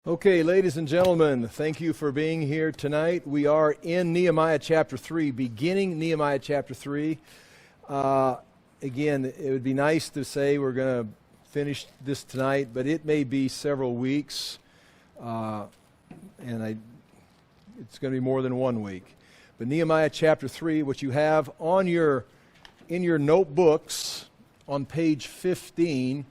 Okay, ladies and gentlemen, thank you for being here tonight. We are in Nehemiah chapter 3, beginning Nehemiah chapter 3. Again, it would be nice to say we're going to finish this tonight, but it may be several weeks, it's going to be more than 1 week. But Nehemiah chapter 3, what you have in your notebooks on page 15,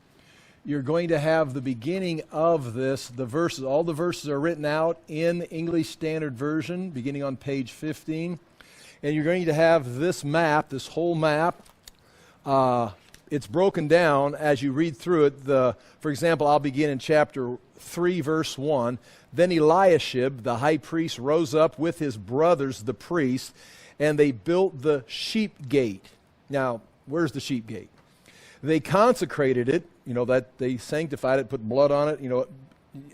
you're going to have the beginning of this, the verses. All the verses are written out in English Standard Version, beginning on page 15. And you're going to have this map, this whole map. It's broken down as you read through it. For example, I'll begin in chapter 3, verse 1. Then Eliashib, the high priest, rose up with his brothers, the priests, and they built the sheep gate. Now, where's the sheep gate? They consecrated it, that they sanctified it, put blood on it,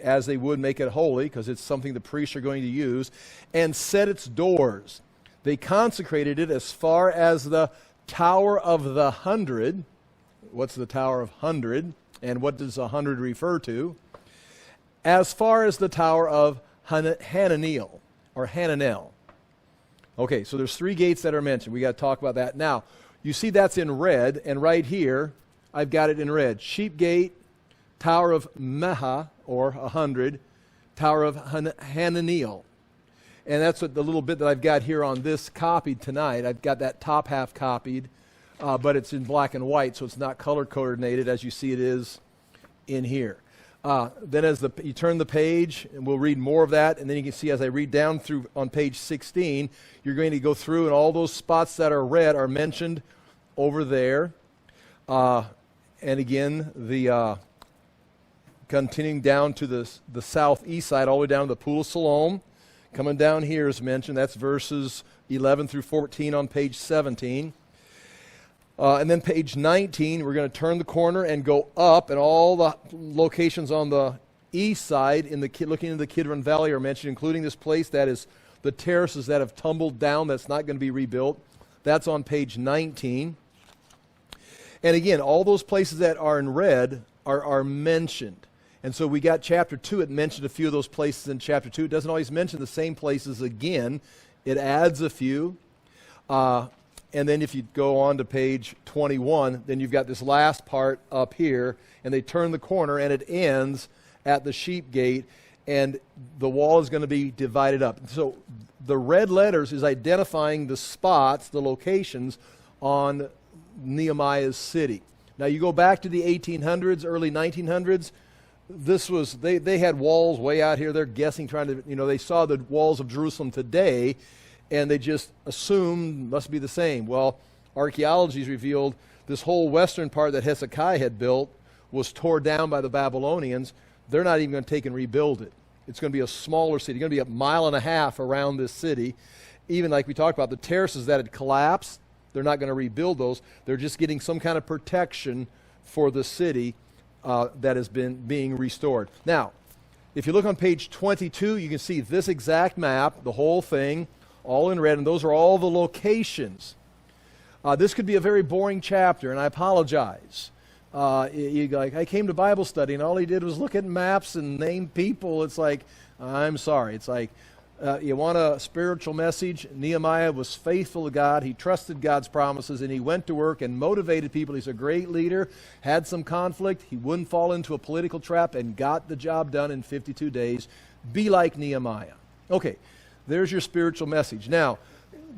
as they would make it holy, because it's something the priests are going to use, and set its doors. They consecrated it as far as the Tower of the 100. What's the Tower of 100? And what does 100 refer to? As far as the Tower of Hananel, or Hananel. Okay, so there's 3 gates that are mentioned. We got to talk about that. Now, you see that's in red, and right here, I've got it in red. Sheep gate, Tower of Meha, or 100, Tower of Hananel. And that's what the little bit that I've got here on this copied tonight. I've got that top half copied, but it's in black and white, so it's not color coordinated as you see it is in here. Then as you turn the page, and we'll read more of that, and then you can see as I read down through on page 16, you're going to go through, and all those spots that are red are mentioned over there. And again, the continuing down to the southeast side, all the way down to the Pool of Siloam. Coming down here is mentioned. That's verses 11 through 14 on page 17. And then page 19, we're going to turn the corner and go up, and all the locations on the east side, looking into the Kidron Valley, are mentioned, including this place that is the terraces that have tumbled down that's not going to be rebuilt. That's on page 19. And again, all those places that are in red are mentioned. And so we got chapter 2, it mentioned a few of those places in chapter 2. It doesn't always mention the same places again. It adds a few. And then if you go on to page 21, then you've got this last part up here, and they turn the corner, and it ends at the sheep gate, and the wall is going to be divided up. So the red letters is identifying the spots, the locations on Nehemiah's city. Now you go back to the 1800s, early 1900s, they had walls way out here. They're guessing, they saw the walls of Jerusalem today, and they just assumed must be the same. Well, archaeology's revealed this whole western part that Hezekiah had built was torn down by the Babylonians. They're not even going to take and rebuild it. It's going to be a smaller city. It's going to be 1.5 miles around this city. Even like we talked about, the terraces that had collapsed, they're not going to rebuild those. They're just getting some kind of protection for the city that has been being restored. Now, if you look on page 22, you can see this exact map, the whole thing, all in red, and those are all the locations. This could be a very boring chapter, and I apologize. I came to Bible study, and all he did was look at maps and name people. It's like, I'm sorry. It's like, you want a spiritual message? Nehemiah was faithful to God. He trusted God's promises, and he went to work and motivated people. He's a great leader, had some conflict. He wouldn't fall into a political trap and got the job done in 52 days. Be like Nehemiah. Okay, there's your spiritual message. Now,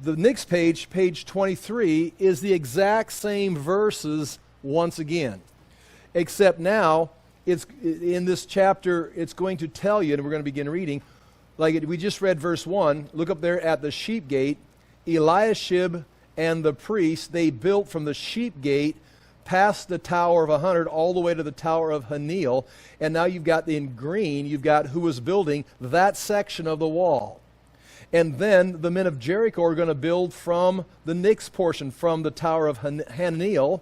the next page, page 23, is the exact same verses once again, except now it's in this chapter, it's going to tell you, and we're going to begin reading, we just read verse 1, look up there at the sheep gate, Eliashib and the priests, they built from the sheep gate past the Tower of 100 all the way to the Tower of Hananel, and now you've got in green, you've got who was building that section of the wall. And then the men of Jericho are going to build from the next portion, from the Tower of Hananel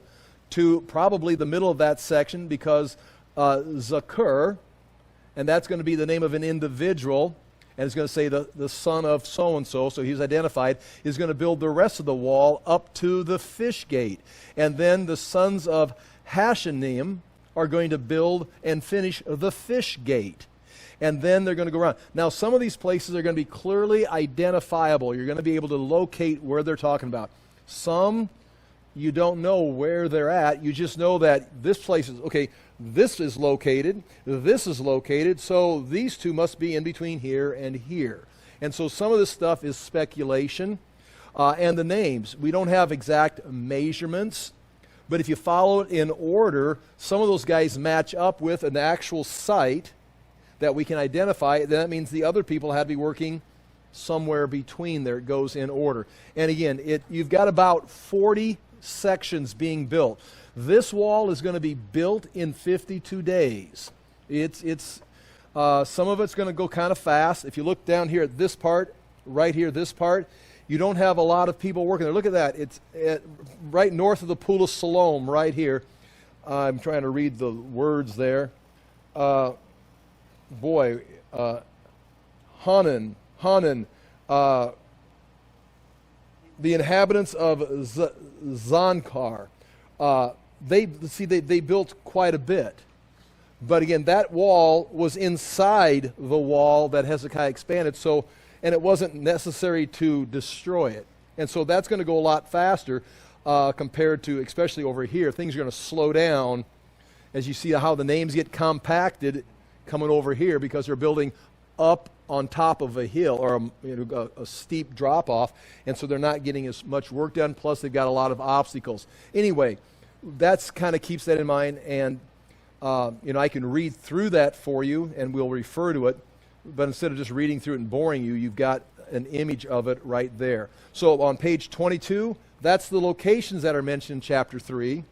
to probably the middle of that section, because Zakur, and that's going to be the name of an individual, and it's going to say the son of so-and-so, so he's identified, is going to build the rest of the wall up to the fish gate. And then the sons of Hashanim are going to build and finish the fish gate. and then they're going to go around. Now, some of these places are going to be clearly identifiable. You're going to be able to locate where they're talking about. Some, you don't know where they're at. You just know that this place is, okay, this is located, so these two must be in between here and here. And so some of this stuff is speculation. And the names, we don't have exact measurements, but if you follow it in order, some of those guys match up with an actual site that we can identify. Then that means the other people had to be working somewhere between there. It goes in order. And again, you've got about 40 sections being built. This wall is going to be built in 52 days. Some of it's going to go kind of fast. If you look down here at this part, right here, this part, you don't have a lot of people working there. Look at that. It's right north of the Pool of Siloam, right here. I'm trying to read the words there. Hanan, the inhabitants of Zonkar. They built quite a bit. But again, that wall was inside the wall that Hezekiah expanded, and it wasn't necessary to destroy it. And so that's going to go a lot faster compared to, especially over here. Things are going to slow down as you see how the names get compacted coming over here because they're building up on top of a hill or a steep drop-off, and so they're not getting as much work done, plus they've got a lot of obstacles. Anyway, that's kind of keeps that in mind, and I can read through that for you, and we'll refer to it, but instead of just reading through it and boring you, you've got an image of it right there. So on page 22, that's the locations that are mentioned in chapter 3,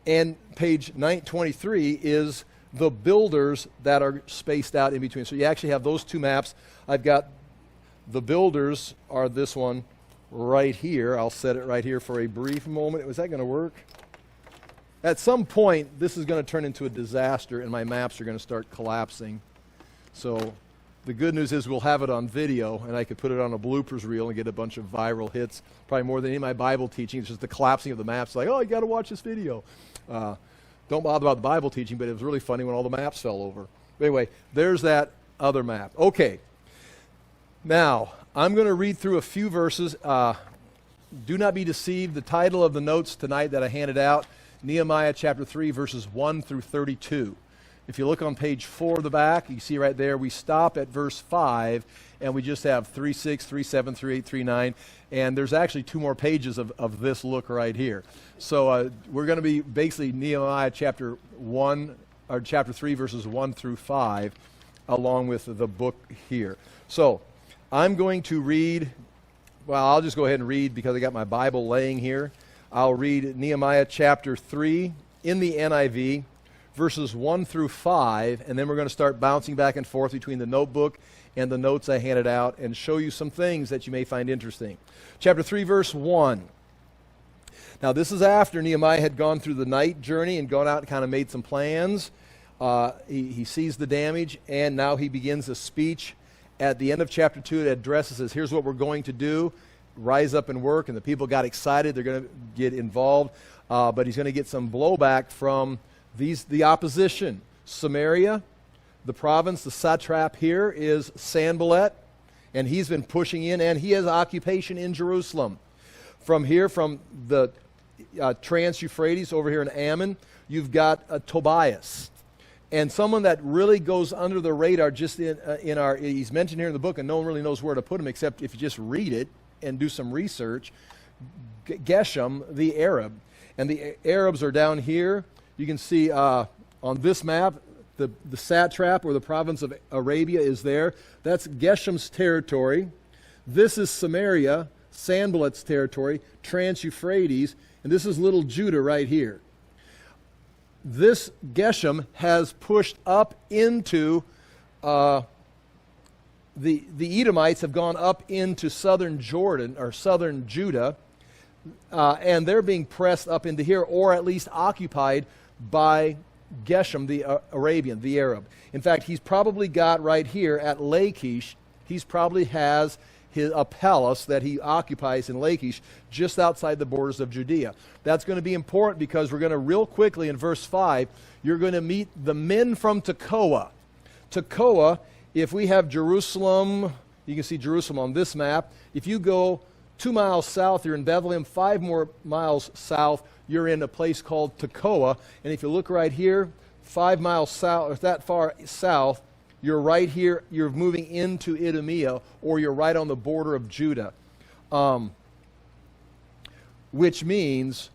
and page 923 is the builders that are spaced out in between. So you actually have those two maps. I've got the builders are this one right here. I'll set it right here for a brief moment. Was that going to work? At some point, this is going to turn into a disaster, and my maps are going to start collapsing. So the good news is we'll have it on video, and I could put it on a bloopers reel and get a bunch of viral hits, probably more than any of my Bible teaching. It's just the collapsing of the maps. Like, oh, you got to watch this video. Don't bother about the Bible teaching, but it was really funny when all the maps fell over. But anyway, there's that other map. Okay. Now, I'm going to read through a few verses. Do not be deceived. The title of the notes tonight that I handed out, Nehemiah chapter 3, verses 1 through 32. If you look on page 4 of the back, you see right there, we stop at verse 5, and we just have 3:6, 3:7, 3:8, 3:9, and there's actually 2 more pages of this look right here. So we're going to be basically Nehemiah chapter 1, or chapter 3, verses 1 through 5, along with the book here. So I'm going to read, well, I'll just go ahead and read because I got my Bible laying here. I'll read Nehemiah chapter 3 in the NIV, verses 1 through 5, and then we're going to start bouncing back and forth between the notebook and the notes I handed out and show you some things that you may find interesting. Chapter 3, verse 1. Now, this is after Nehemiah had gone through the night journey and gone out and kind of made some plans. He sees the damage, and now he begins a speech. At the end of chapter 2, it addresses says, here's what we're going to do. Rise up and work, and the people got excited. They're going to get involved, but he's going to get some blowback from the opposition. Samaria, the province, the satrap here is Sanballat, and he's been pushing in, and he has occupation in Jerusalem. From here, from the Trans-Euphrates over here in Ammon, you've got Tobias. And someone that really goes under the radar just he's mentioned here in the book, and no one really knows where to put him except if you just read it and do some research, Geshem, the Arab. And the Arabs are down here. You can see on this map, the satrap or the province of Arabia is there. That's Geshem's territory. This is Samaria, Sanballat's territory, Trans-Euphrates, and this is little Judah right here. This Geshem has pushed up into, the Edomites have gone up into southern Jordan, or southern Judah, and they're being pressed up into here, or at least occupied by Geshem, the Arabian, the Arab. In fact, he's probably got right here at Lachish, he's probably has a palace that he occupies in Lachish just outside the borders of Judea. That's going to be important because we're going to real quickly in verse 5, you're going to meet the men from Tekoa. Tekoa, if we have Jerusalem, you can see Jerusalem on this map. If you go 2 miles south, you're in Bethlehem. 5 more miles south, you're in a place called Tekoa. And if you look right here, 5 miles south, or that far south, you're right here. You're moving into Idumea, or you're right on the border of Judah. Which means,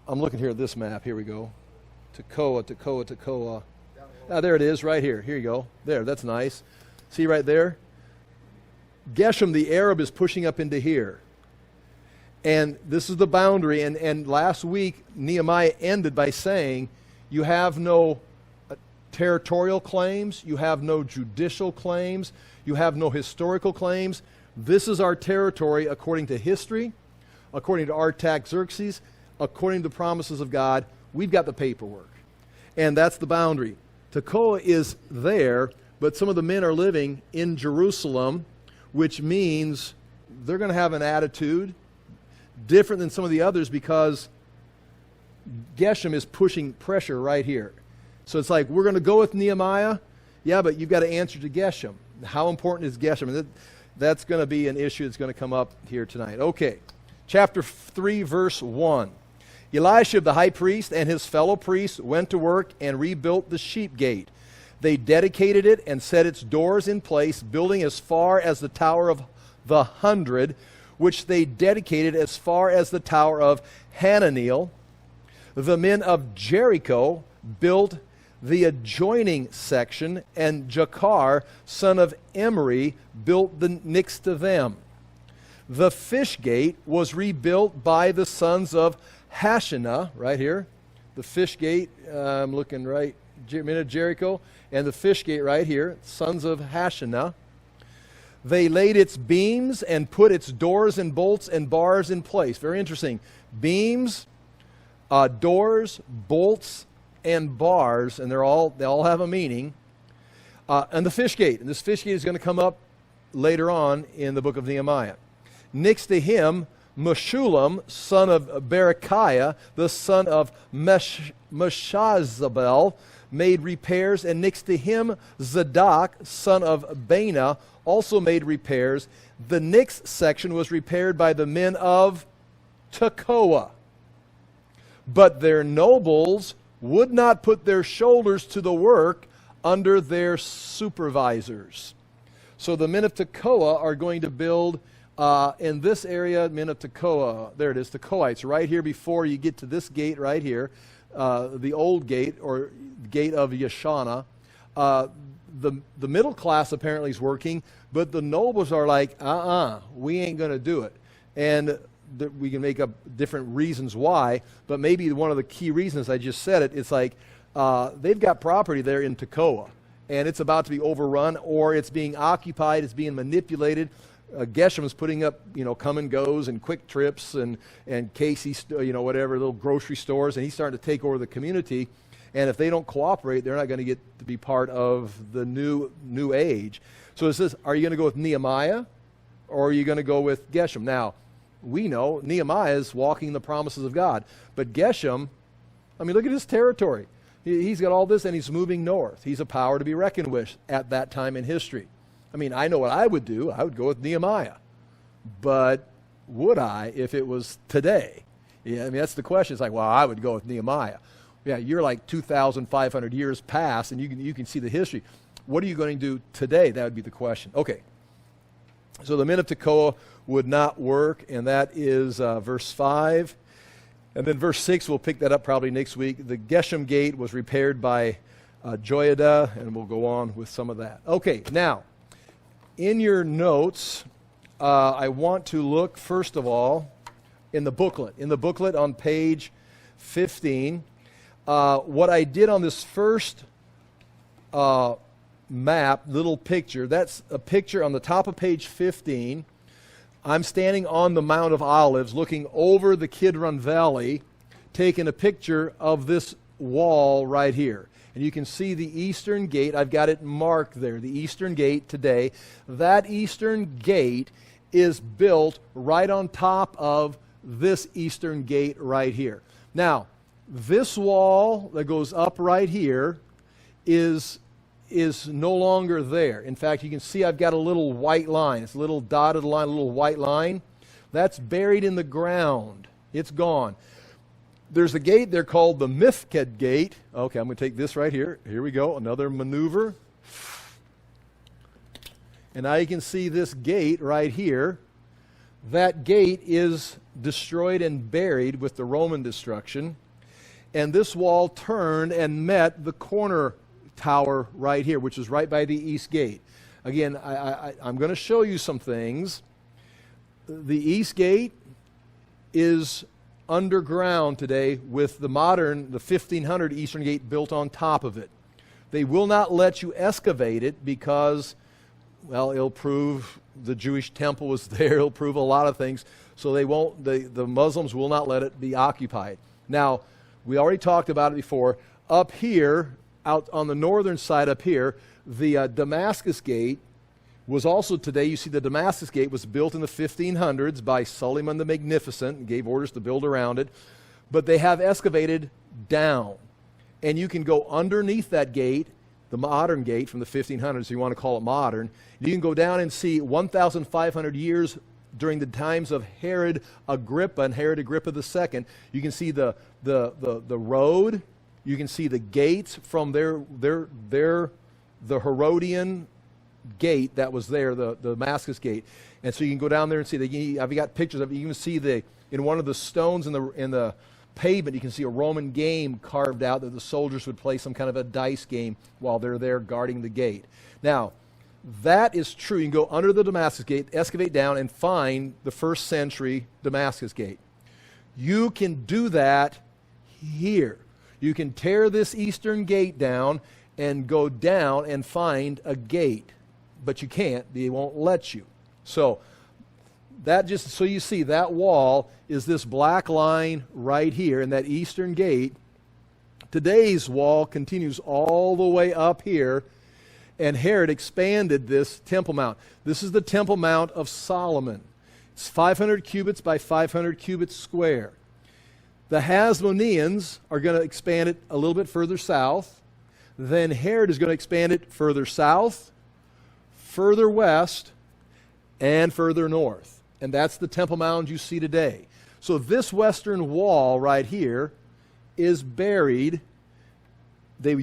I'm looking here at this map. Here we go. Tekoa, Tekoa, Tekoa. There it is, right here. Here you go. There, that's nice. See right there? Geshem, the Arab, is pushing up into here. And this is the boundary. And last week, Nehemiah ended by saying, you have no territorial claims. You have no judicial claims. You have no historical claims. This is our territory according to history, according to Artaxerxes, according to the promises of God. We've got the paperwork. And that's the boundary. Tekoa is there, but some of the men are living in Jerusalem, which means they're going to have an attitude different than some of the others because Geshem is pushing pressure right here. So it's like, we're going to go with Nehemiah. Yeah, but you've got to answer to Geshem. How important is Geshem? And that's going to be an issue that's going to come up here tonight. Okay, chapter 3, verse 1. Elisha the high priest and his fellow priests went to work and rebuilt the sheep gate. They dedicated it and set its doors in place, building as far as the Tower of the 100, which they dedicated as far as the Tower of Hananeel. The men of Jericho built the adjoining section, and Jakar, son of Emery, built the next to them. The fish gate was rebuilt by the sons of Hashanah, right here. The fish gate, I'm looking right, men of Jericho, and the fish gate right here, sons of Hashanah. They laid its beams and put its doors and bolts and bars in place. Very interesting. Beams, doors, bolts, and bars, and they all have a meaning. And the fish gate. And this fish gate is going to come up later on in the book of Nehemiah. Next to him, Meshullam, son of Berechiah, the son of Meshazabel, made repairs, and next to him, Zadok, son of Baana, also made repairs. The next section was repaired by the men of Tekoa. But their nobles would not put their shoulders to the work under their supervisors. So the men of Tekoa are going to build in this area, men of Tekoa, there it is, Tekoites, right here before you get to this gate right here, the old gate, or gate of Yeshana. The middle class apparently is working, but the nobles are like, we ain't going to do it. And we can make up different reasons why, but maybe one of the key reasons, I just said it, it's like they've got property there in Tekoa, and it's about to be overrun, or it's being occupied, it's being manipulated. Geshem is putting up, come and goes and quick trips and Casey's, whatever, little grocery stores, and he's starting to take over the community. And if they don't cooperate, they're not going to get to be part of the new age. So it says, are you going to go with Nehemiah, or are you going to go with Geshem? Now, we know Nehemiah is walking the promises of God. But Geshem, look at his territory. He's got all this, and he's moving north. He's a power to be reckoned with at that time in history. I know what I would do. I would go with Nehemiah. But would I if it was today? Yeah, that's the question. It's like, well, I would go with Nehemiah. Yeah, you're like 2,500 years past, and you can see the history. What are you going to do today? That would be the question. Okay. So the men of Tekoa would not work, and that is verse 5. And then verse 6, we'll pick that up probably next week. The Geshem gate was repaired by Joiada, and we'll go on with some of that. Okay, now, in your notes, I want to look, first of all, in the booklet. In the booklet on page 15, what I did on this first map, little picture, that's a picture on the top of page 15. I'm standing on the Mount of Olives looking over the Kidron Valley, taking a picture of this wall right here. And you can see the eastern gate. I've got it marked there, the eastern gate today. That eastern gate is built right on top of this eastern gate right here. Now, this wall that goes up right here is is no longer there. In fact, you can see I've got a little white line. It's a little dotted line, a little white line. That's buried in the ground. It's gone. There's a gate there called the Mifked Gate. Okay, I'm going to take this right here. Here we go, another maneuver. And now you can see this gate right here. That gate is destroyed and buried with the Roman destruction. And this wall turned and met the corner tower right here, which is right by the east gate. Again, I'm going to show you some things. The east gate is underground today with the 1500 eastern gate built on top of it. They will not let you excavate it because, well, it'll prove the Jewish temple was there. It'll prove a lot of things. So they won't. The Muslims will not let it be occupied. Now, we already talked about it before. Up here, out on the northern side up here, the Damascus Gate was also today, you see the Damascus Gate was built in the 1500s by Suleiman the Magnificent and gave orders to build around it. But they have excavated down. And you can go underneath that gate, the modern gate from the 1500s, if you want to call it modern. You can go down and see 1,500 years during the times of Herod Agrippa and Herod Agrippa II. You can see the road. You can see the gates from the Herodian gate that was there, the Damascus Gate. And so you can go down there and see. I've got pictures of it. You can see in one of the stones in the pavement, you can see a Roman game carved out that the soldiers would play some kind of a dice game while they're there guarding the gate. Now, that is true. You can go under the Damascus Gate, excavate down, and find the first century Damascus Gate. You can do that here. You can tear this eastern gate down and go down and find a gate. But you can't. They won't let you. So you see, that wall is this black line right here, and that eastern gate. Today's wall continues all the way up here, and Herod expanded this Temple Mount. This is the Temple Mount of Solomon. It's 500 cubits by 500 cubits square. The Hasmoneans are going to expand it a little bit further south. Then Herod is going to expand it further south, further west, and further north. And that's the Temple Mount you see today. So this western wall right here is buried. They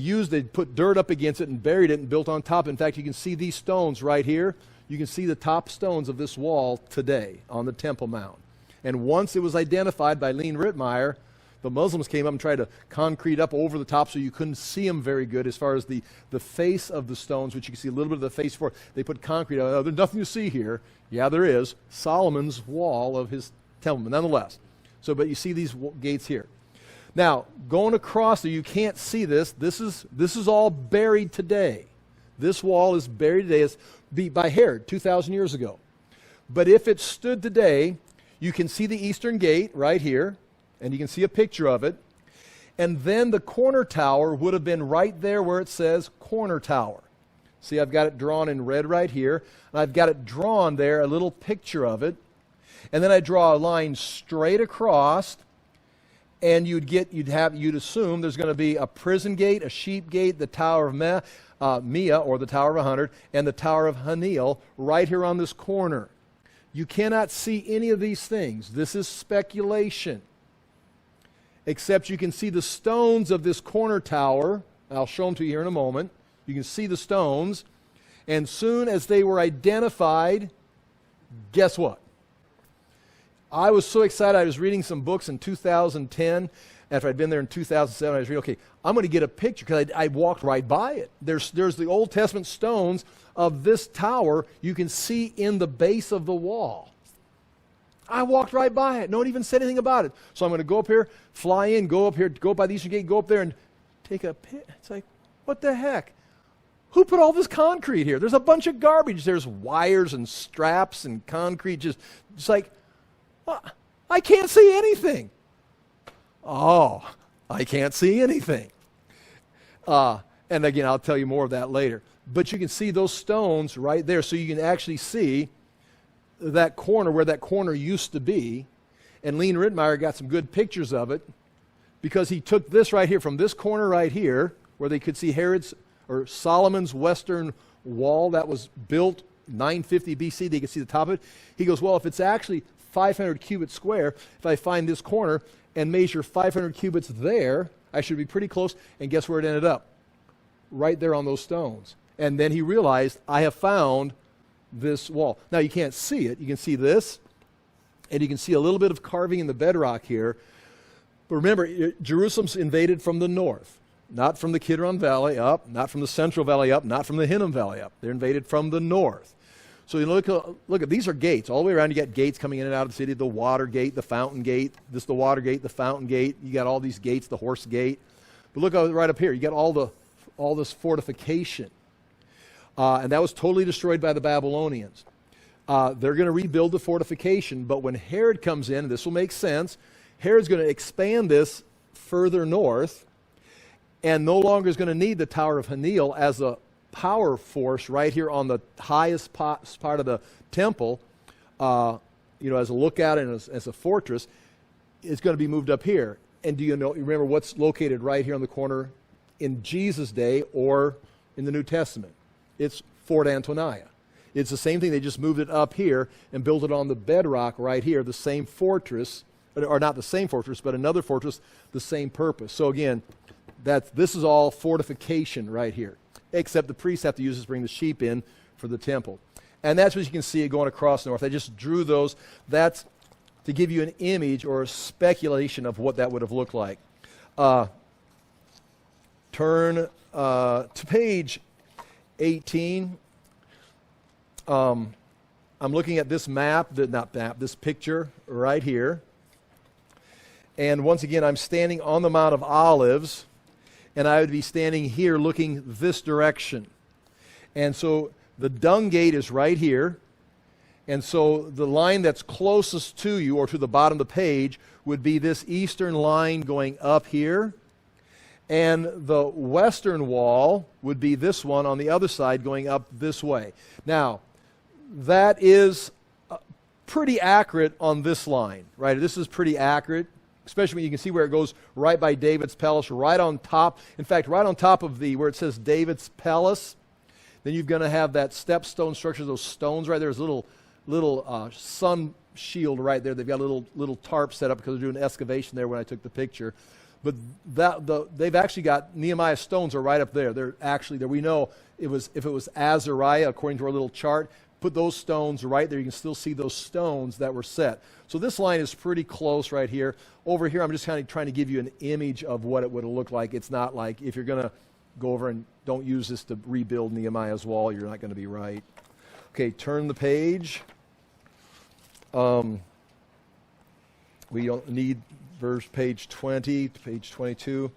put dirt up against it and buried it and built on top. In fact, you can see these stones right here. You can see the top stones of this wall today on the Temple Mount. And once it was identified by Lean Rittmeyer, the Muslims came up and tried to concrete up over the top so you couldn't see them very good as far as the face of the stones, which you can see a little bit of the face for. They put concrete on. Oh, there's nothing to see here. Yeah, there is. Solomon's wall of his temple, nonetheless. So, but you see these gates here. Now, going across there, you can't see this. This is all buried today. This wall is buried today. It's by Herod 2,000 years ago. But if it stood today, you can see the eastern gate right here, and you can see a picture of it. And then the corner tower would have been right there where it says corner tower. See, I've got it drawn in red right here, and I've got it drawn there, a little picture of it. And then I draw a line straight across, and you'd assume there's going to be a prison gate, a sheep gate, the Tower of Mia, or the Tower of 100, and the Tower of Hanil right here on this corner. You cannot see any of these things. This is speculation. Except you can see the stones of this corner tower. I'll show them to you here in a moment. You can see the stones. And soon as they were identified, guess what? I was so excited. I was reading some books in 2010. After I'd been there in 2007, I was reading, okay, I'm going to get a picture because I walked right by it. There's the Old Testament stones of this tower you can see in the base of the wall. I walked right by it. No one even said anything about it. So I'm going to go up here, fly in, go up here, go by the Eastern Gate, go up there and take a picture. It's like, what the heck? Who put all this concrete here? There's a bunch of garbage. There's wires and straps and concrete. Just like, well, I can't see anything. Oh, I can't see anything. And again, I'll tell you more of that later. But you can see those stones right there. So you can actually see that corner where that corner used to be. And Lean Rittmeyer got some good pictures of it because he took this right here from this corner right here where they could see Herod's or Solomon's western wall that was built 950 BC. They can see the top of it. He goes, well, if it's actually 500 cubits square, if I find this corner and measure 500 cubits there, I should be pretty close. And guess where it ended up? Right there on those stones. And then he realized, I have found this wall. Now, you can't see it. You can see this, and you can see a little bit of carving in the bedrock here. But remember, Jerusalem's invaded from the north, not from the Kidron Valley up, not from the Central Valley up, not from the Hinnom Valley up. They're invaded from the north. So you look at these are gates. All the way around, you got gates coming in and out of the city, the water gate, the fountain gate. This is the water gate, the fountain gate. You got all these gates, the horse gate. But look right up here. You got all this fortification. And that was totally destroyed by the Babylonians. They're going to rebuild the fortification, but when Herod comes in, this will make sense, Herod's going to expand this further north, and no longer is going to need the Tower of Hanil as a power force right here on the highest part of the temple, as a lookout and as a fortress. It's going to be moved up here. And do you remember what's located right here on the corner in Jesus' day or in the New Testament? It's Fort Antonia. It's the same thing. They just moved it up here and built it on the bedrock right here, the same fortress, or not the same fortress, but another fortress, the same purpose. So again, this is all fortification right here, except the priests have to use this to bring the sheep in for the temple. And that's what you can see going across north. I just drew those. That's to give you an image or a speculation of what that would have looked like. Turn to page 18. I'm looking at this this picture right here. And once again, I'm standing on the Mount of Olives, and I would be standing here looking this direction. And so the dung gate is right here. And so the line that's closest to you or to the bottom of the page would be this eastern line going up here. And the western wall would be this one on the other side going up this way. Now, that is pretty accurate on this line, right? This is pretty accurate, especially when you can see where it goes right by David's palace, right on top. In fact, right on top of where it says David's palace, then you're going to have that stepstone structure, those stones right there. There's a little sun shield right there. They've got a little tarp set up because they're doing excavation there when I took the picture. But they've actually got Nehemiah's stones are right up there. They're actually there. We know if it was Azariah, according to our little chart, put those stones right there. You can still see those stones that were set. So this line is pretty close right here. Over here, I'm just kind of trying to give you an image of what it would have looked like. It's not like if you're going to go over and don't use this to rebuild Nehemiah's wall, you're not going to be right. Okay, turn the page. We don't need page 20 to page 22.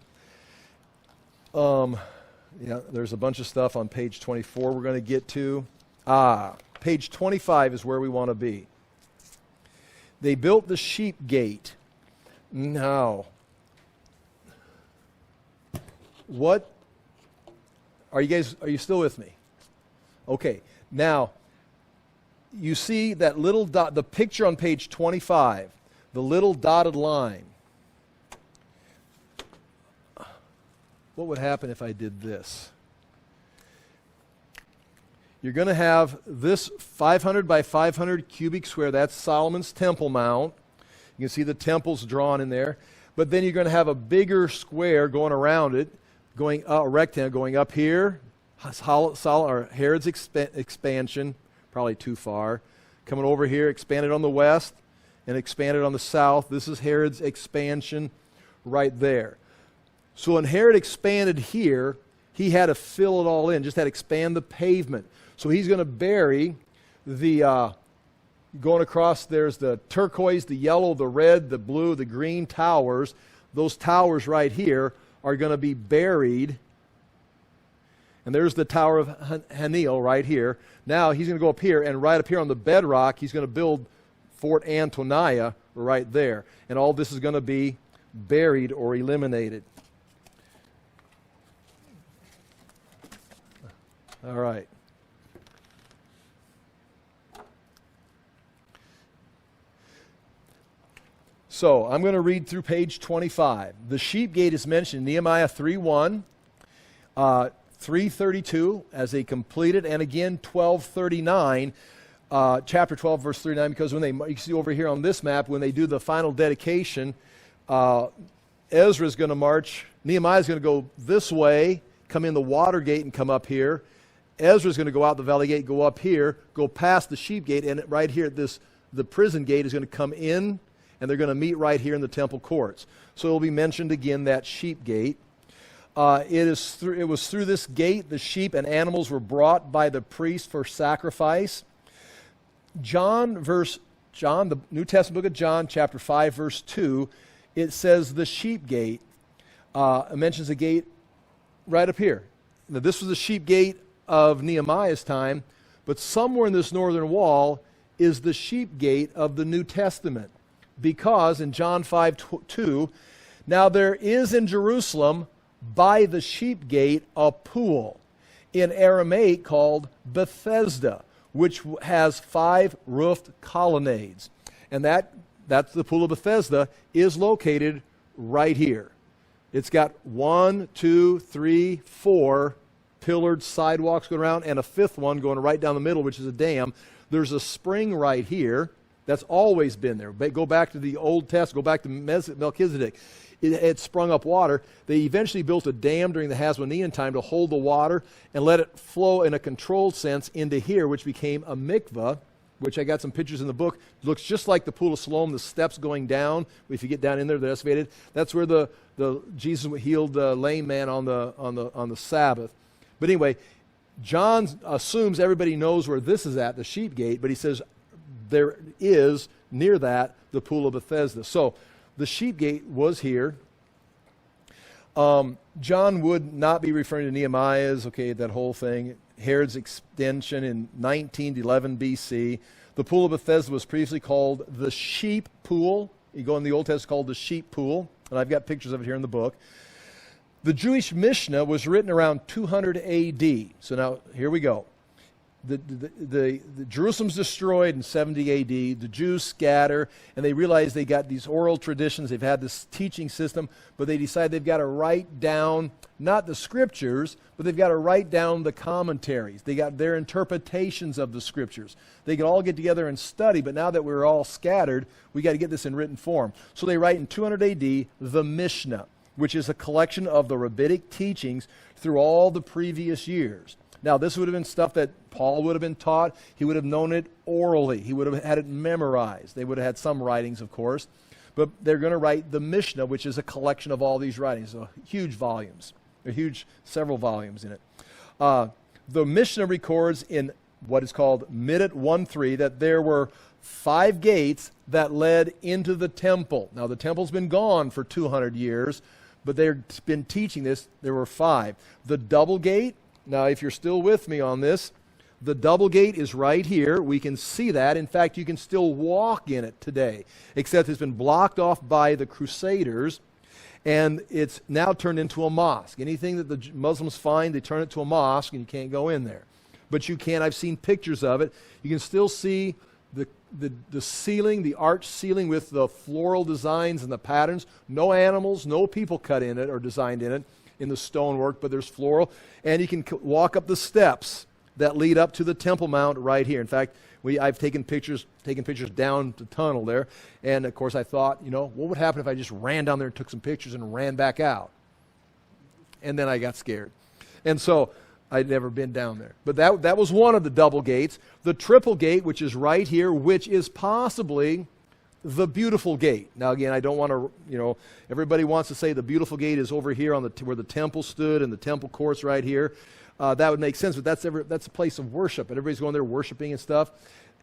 There's a bunch of stuff on page 24 we're going to get to. Page 25 is where we want to be. They built the sheep gate. Now, what are you still with me? Okay. Now, you see that little dot, the picture on page 25, the little dotted line. What would happen if I did this? You're going to have this 500 by 500 cubic square. That's Solomon's Temple Mount. You can see the temples drawn in there. But then you're going to have a bigger square going around it, a rectangle going up here. Herod's expansion, probably too far. Coming over here, expanded on the west and expanded on the south. This is Herod's expansion right there. So when Herod expanded here, he had to fill it all in, just had to expand the pavement. So he's going to bury going across, there's the turquoise, the yellow, the red, the blue, the green towers. Those towers right here are going to be buried. And there's the Tower of Hanil right here. Now he's going to go up here, and right up here on the bedrock, he's going to build Fort Antonia right there. And all this is going to be buried or eliminated. All right. So I'm going to read through page 25. The sheep gate is mentioned in Nehemiah 3:1. 3:32 as they complete it, and again 12:39, chapter 12, verse 39, because when you see over here on this map, when they do the final dedication, Ezra's going to march, Nehemiah's going to go this way, come in the water gate and come up here. Ezra's going to go out the valley gate, go up here, go past the sheep gate, and right here the prison gate is going to come in, and they're going to meet right here in the temple courts. So it will be mentioned again, that sheep gate. It was through this gate the sheep and animals were brought by the priest for sacrifice. John, the New Testament book of John, chapter 5, verse 2, it says the sheep gate. It mentions the gate right up here. Now, this was the sheep gate of Nehemiah's time, but somewhere in this northern wall is the sheep gate of the New Testament. Because in John 5:2, now there is in Jerusalem by the sheep gate a pool, in Aramaic called Bethesda, which has 5 roofed colonnades. And that's the pool of Bethesda, is located right here. It's got 1, 2, 3, 4 pillared sidewalks going around, and a 5th one going right down the middle, which is a dam. There's a spring right here that's always been there. Go back to the Old Testament, go back to Melchizedek. It had sprung up water. They eventually built a dam during the Hasmonean time to hold the water and let it flow in a controlled sense into here, which became a mikveh, which I got some pictures in the book. It looks just like the Pool of Siloam, the steps going down. If you get down in there, they're excavated. That's where the Jesus healed the lame man on the Sabbath. But anyway, John assumes everybody knows where this is at, the sheep gate, but he says there is, near that, the Pool of Bethesda. So the sheep gate was here. John would not be referring to Nehemiah's, that whole thing. Herod's extension in 1911 BC. The Pool of Bethesda was previously called the Sheep Pool. You go in the Old Testament, it's called the Sheep Pool, and I've got pictures of it here in the book. The Mishnah was written around 200 A.D. So now, here we go. The Jerusalem's destroyed in 70 A.D. The Jews scatter, and they realize they got these oral traditions. They've had this teaching system, but they decide they've got to write down, not the scriptures, but they've got to write down the commentaries. They got their interpretations of the scriptures. They could all get together and study, but now that we're all scattered, we got to get this in written form. So they write in 200 A.D. the Mishnah, which is a collection of the rabbinic teachings through all the previous years. Now, this would have been stuff that Paul would have been taught. He would have known it orally. He would have had it memorized. They would have had some writings, of course. But they're going to write the Mishnah, which is a collection of all these writings. So huge volumes. Several volumes in it. The Mishnah records in what is called Midat 1:3 that there were 5 gates that led into the temple. Now, the temple's been gone for 200 years, but they've been teaching this. There were 5. The double gate, now if you're still with me on this, the double gate is right here. We can see that. In fact, you can still walk in it today, except it's been blocked off by the Crusaders, and it's now turned into a mosque. Anything that the Muslims find, they turn it to a mosque, and you can't go in there. But you can. I've seen pictures of it. You can still see the ceiling, the arch ceiling with the floral designs and the patterns. No animals, no people cut in it or designed in it in the stonework, but there's floral. And you can walk up the steps that lead up to the Temple Mount right here. In fact, I've taken pictures down the tunnel there. And of course I thought, what would happen if I just ran down there and took some pictures and ran back out? And then I got scared. And so I'd never been down there. But that was one of the double gates. The triple gate, which is right here, which is possibly the beautiful gate. Now again, I don't want to, everybody wants to say the beautiful gate is over here on where the temple stood and the temple courts right here. That would make sense, but that's a place of worship, and everybody's going there worshiping and stuff.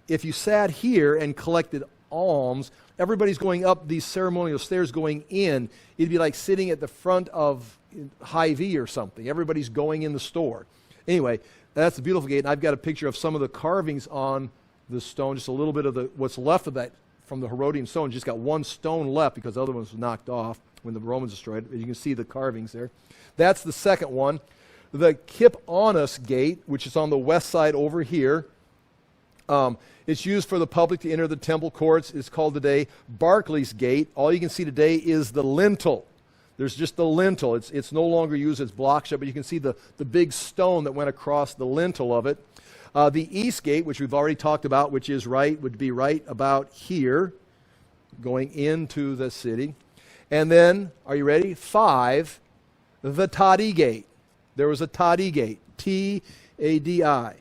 If you sat here and collected alms, everybody's going up these ceremonial stairs going in. It'd be like sitting at the front of Hy-Vee or something. Everybody's going in the store. Anyway, that's the beautiful gate, and I've got a picture of some of the carvings on the stone, just a little bit of what's left of that from the Herodian stone. Just got one stone left because the other one was knocked off when the Romans destroyed it. You can see the carvings there. That's the second one. The Kip-Onis gate, which is on the west side over here, it's used for the public to enter the temple courts. It's called today Barclay's Gate. All you can see today is the lintel. There's just the lintel. It's no longer used as block shut, but you can see the big stone that went across the lintel of it. The east gate, which we've already talked about, which is would be right about here, going into the city. And then, are you ready? 5, the Tadi gate. There was a Tadi gate, T-A-D-I.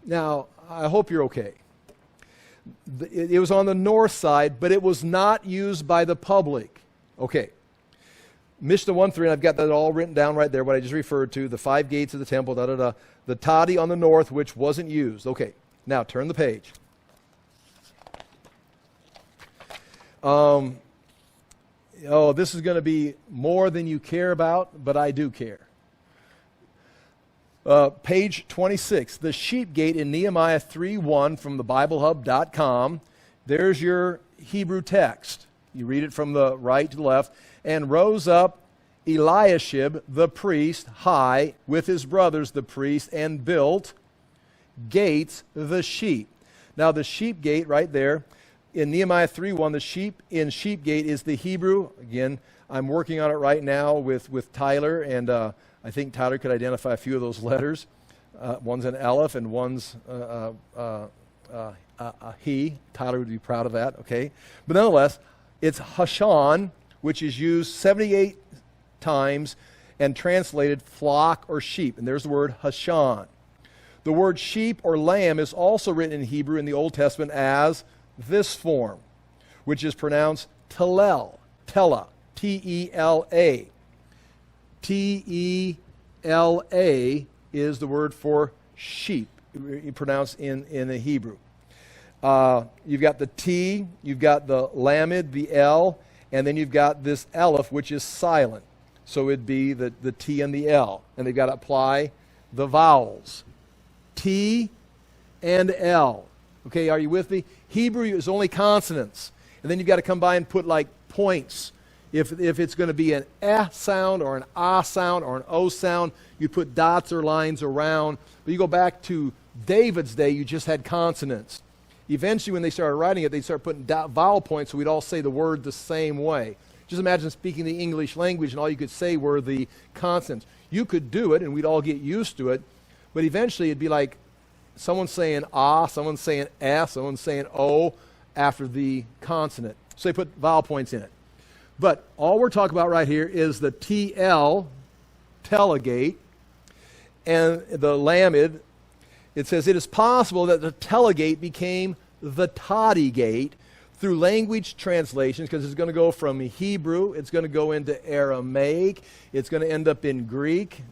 Now, I hope you're okay. It was on the north side, but it was not used by the public. Okay. Mishnah 1:3, and I've got that all written down right there, what I just referred to, the 5 gates of the temple, the Tadi on the north, which wasn't used. Okay, now turn the page. This is going to be more than you care about, but I do care. Page 26, the sheep gate in Nehemiah 3:1 from thebiblehub.com. There's your Hebrew text. You read it from the right to the left. And rose up Eliashib the priest high with his brothers the priests and built gates the sheep. Now the sheep gate right there in Nehemiah 3:1, the sheep in sheep gate is the Hebrew. Again, I'm working on it right now with Tyler, and I think Tyler could identify a few of those letters. One's an aleph and one's a he. Tyler would be proud of that, okay? But nonetheless, it's Hashan, which is used 78 times and translated flock or sheep. And there's the word Hashan. The word sheep or lamb is also written in Hebrew in the Old Testament as this form, which is pronounced Telel, Tela, T-E-L-A. T-E-L-A is the word for sheep, pronounced in the Hebrew. You've got the T, you've got the Lamed, the L, and then you've got this Aleph, which is silent. So it'd be the T and the L. And they've got to apply the vowels. T and L. Okay, are you with me? Hebrew is only consonants. And then you've got to come by and put like points. If it's going to be an eh sound or an ah sound or an o sound, you put dots or lines around. But you go back to David's day, you just had consonants. Eventually, when they started writing it, they started putting vowel points so we'd all say the word the same way. Just imagine speaking the English language and all you could say were the consonants. You could do it and we'd all get used to it, but eventually it'd be like someone saying ah, someone saying eh, someone saying o after the consonant. So they put vowel points in it. But all we're talking about right here is the TL, telegate, and the Lamed. It says, it is possible that the telegate became the Tadi gate through language translations, because it's going to go from Hebrew, it's going to go into Aramaic, it's going to end up in Greek.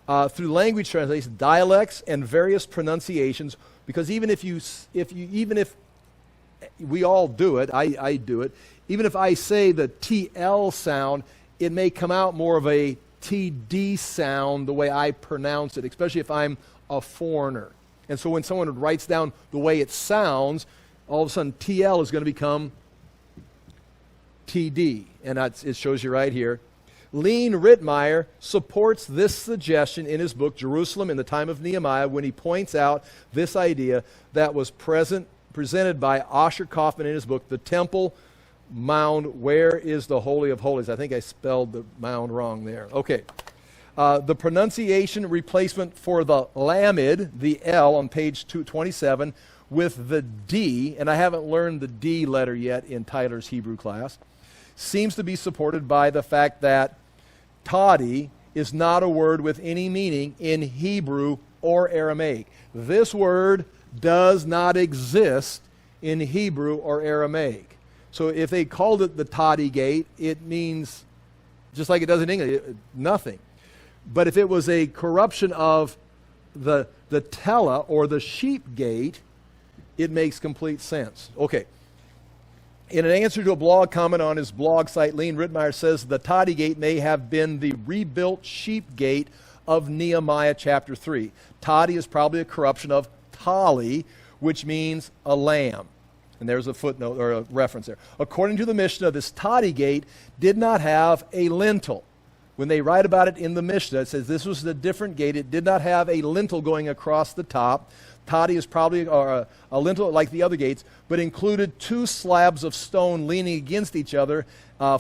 Through language translations, dialects, and various pronunciations, because even if we all do it, I do it, even if I say the TL sound, it may come out more of a TD sound the way I pronounce it, especially if I'm a foreigner. And so when someone writes down the way it sounds, all of a sudden TL is going to become TD. And it shows you right here. Lean Rittmeyer supports this suggestion in his book, Jerusalem in the Time of Nehemiah, when he points out this idea that was presented by Asher Kaufman in his book, The Temple Mound, Where is the Holy of Holies? I think I spelled the mound wrong there. Okay. The pronunciation replacement for the Lamed, the L on page 227, with the D, and I haven't learned the D letter yet in Tyler's Hebrew class, seems to be supported by the fact that Tadi is not a word with any meaning in Hebrew or Aramaic. This word does not exist in Hebrew or Aramaic. So if they called it the Tadi gate, it means, just like it does in English, nothing. But if it was a corruption of the tela or the sheep gate, it makes complete sense. Okay. In an answer to a blog comment on his blog site, Lean Rittmeyer says the Tadi gate may have been the rebuilt sheep gate of Nehemiah chapter 3. Tadi is probably a corruption of Tali, which means a lamb. And there's a footnote or a reference there. According to the Mishnah, this Tadi gate did not have a lintel. When they write about it in the Mishnah, it says this was a different gate. It did not have a lintel going across the top. toddy is probably a lintel like the other gates, but included two slabs of stone leaning against each other,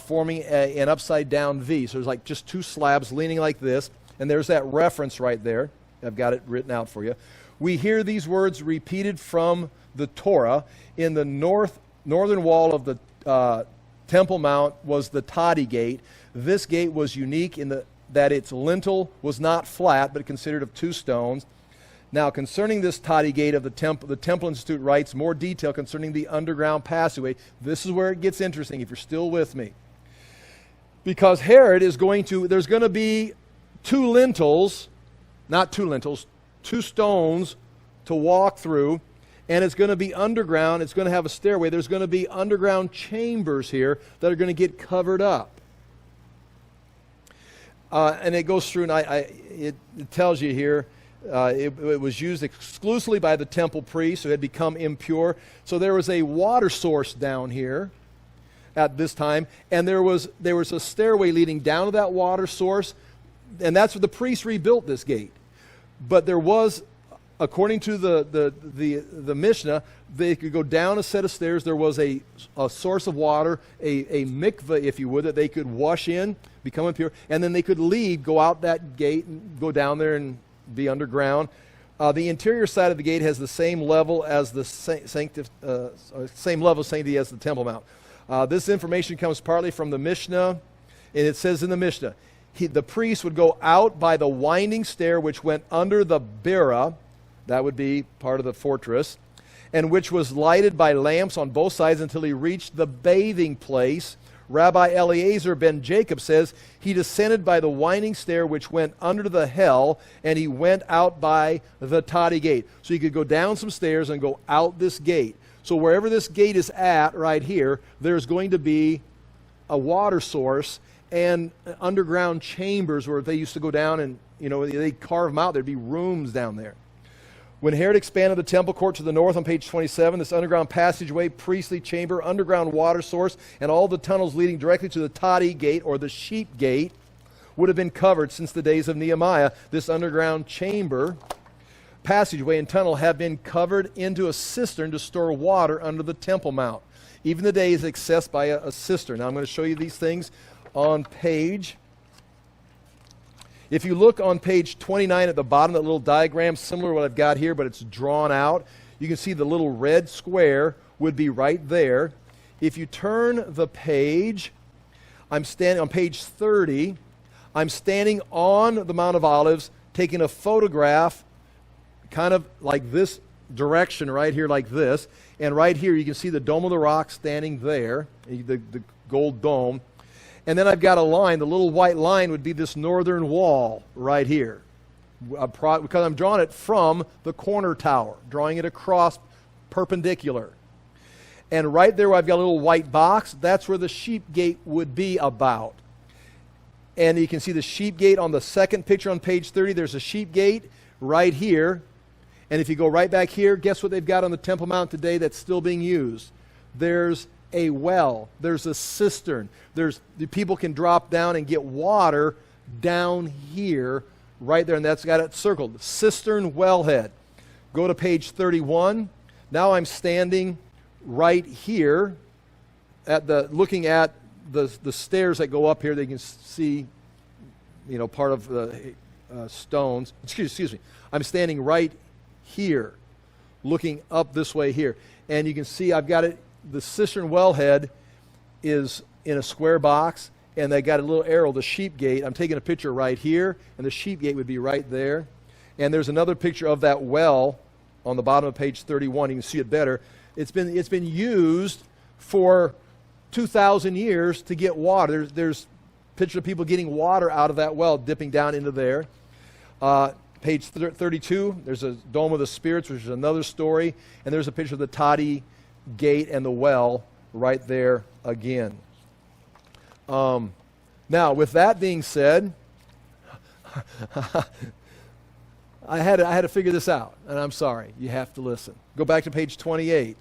forming an upside-down V. So there's like just two slabs leaning like this, and there's that reference right there. I've got it written out for you. We hear these words repeated from the Torah. In the northern wall of the Temple Mount was the toddy gate. This gate was unique in that its lintel was not flat, but considered of two stones. Now, concerning this toddy gate of the Temple Institute writes more detail concerning the underground passageway. This is where it gets interesting, if you're still with me. Because Herod is there's going to be two stones to walk through, and it's going to be underground. It's going to have a stairway. There's going to be underground chambers here that are going to get covered up. And it goes through, and it tells you here, it was used exclusively by the temple priests who had become impure. So there was a water source down here at this time, and there was a stairway leading down to that water source, and that's what the priests rebuilt this gate. But there was, according to the Mishnah, they could go down a set of stairs. There was a source of water, a mikveh, if you would, that they could wash in, become impure, and then they could leave, go out that gate, and go down there and be underground. The interior side of the gate has the same level as the sanctity as the Temple Mount. This information comes partly from the Mishnah, and it says in the Mishnah, the priest would go out by the winding stair which went under the Bira, that would be part of the fortress, and which was lighted by lamps on both sides until he reached the bathing place. Rabbi Eliezer ben Jacob says he descended by the winding stair which went under the hell, and he went out by the toddy gate. So you could go down some stairs and go out this gate. So wherever this gate is at right here, there's going to be a water source and underground chambers where they used to go down and, they carve them out. There'd be rooms down there. When Herod expanded the temple court to the north on page 27, this underground passageway, priestly chamber, underground water source, and all the tunnels leading directly to the toddy gate or the sheep gate would have been covered since the days of Nehemiah. This underground chamber, passageway, and tunnel have been covered into a cistern to store water under the Temple Mount. Even today is accessed by a cistern. Now I'm going to show you these things on page. If you look on page 29 at the bottom, that little diagram, similar to what I've got here, but it's drawn out, you can see the little red square would be right there. If you turn the page, I'm standing on page 30. I'm standing on the Mount of Olives, taking a photograph kind of like this direction right here, like this. And right here you can see the Dome of the Rock standing there, the gold dome. And then I've got a line. The little white line would be this northern wall right here. Because I'm drawing it from the corner tower, drawing it across perpendicular. And right there where I've got a little white box, that's where the sheep gate would be about. And you can see the sheep gate on the second picture on page 30. There's a sheep gate right here. And if you go right back here, guess what they've got on the Temple Mount today that's still being used? There's a well. There's a cistern. The people can drop down and get water down here, right there, and that's got it circled. Cistern wellhead. Go to page 31. Now I'm standing right here looking at the stairs that go up here. They can see, part of the stones. Excuse me. I'm standing right here, looking up this way here, and you can see I've got it. The cistern wellhead is in a square box, and they got a little arrow, the sheep gate. I'm taking a picture right here, and the sheep gate would be right there. And there's another picture of that well on the bottom of page 31. You can see it better. It's been used for 2,000 years to get water. There's pictures of people getting water out of that well, dipping down into there. Page 32, there's a Dome of the Spirits, which is another story, and there's a picture of the toddy gate and the well right there again. Now, with that being said, I had to figure this out, and I'm sorry. You have to listen. Go back to page 28.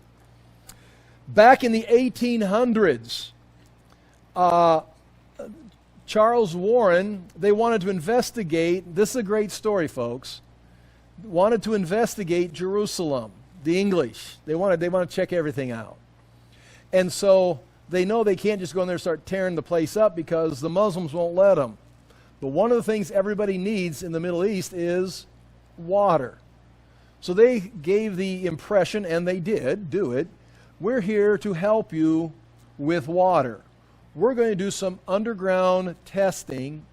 Back in the 1800s, Charles Warren, they wanted to investigate. This is a great story, folks. wanted to investigate Jerusalem, the English. They want to check everything out. And so they know they can't just go in there and start tearing the place up because the Muslims won't let them. But one of the things everybody needs in the Middle East is water. So they gave the impression, and they did do it, we're here to help you with water. We're going to do some underground testing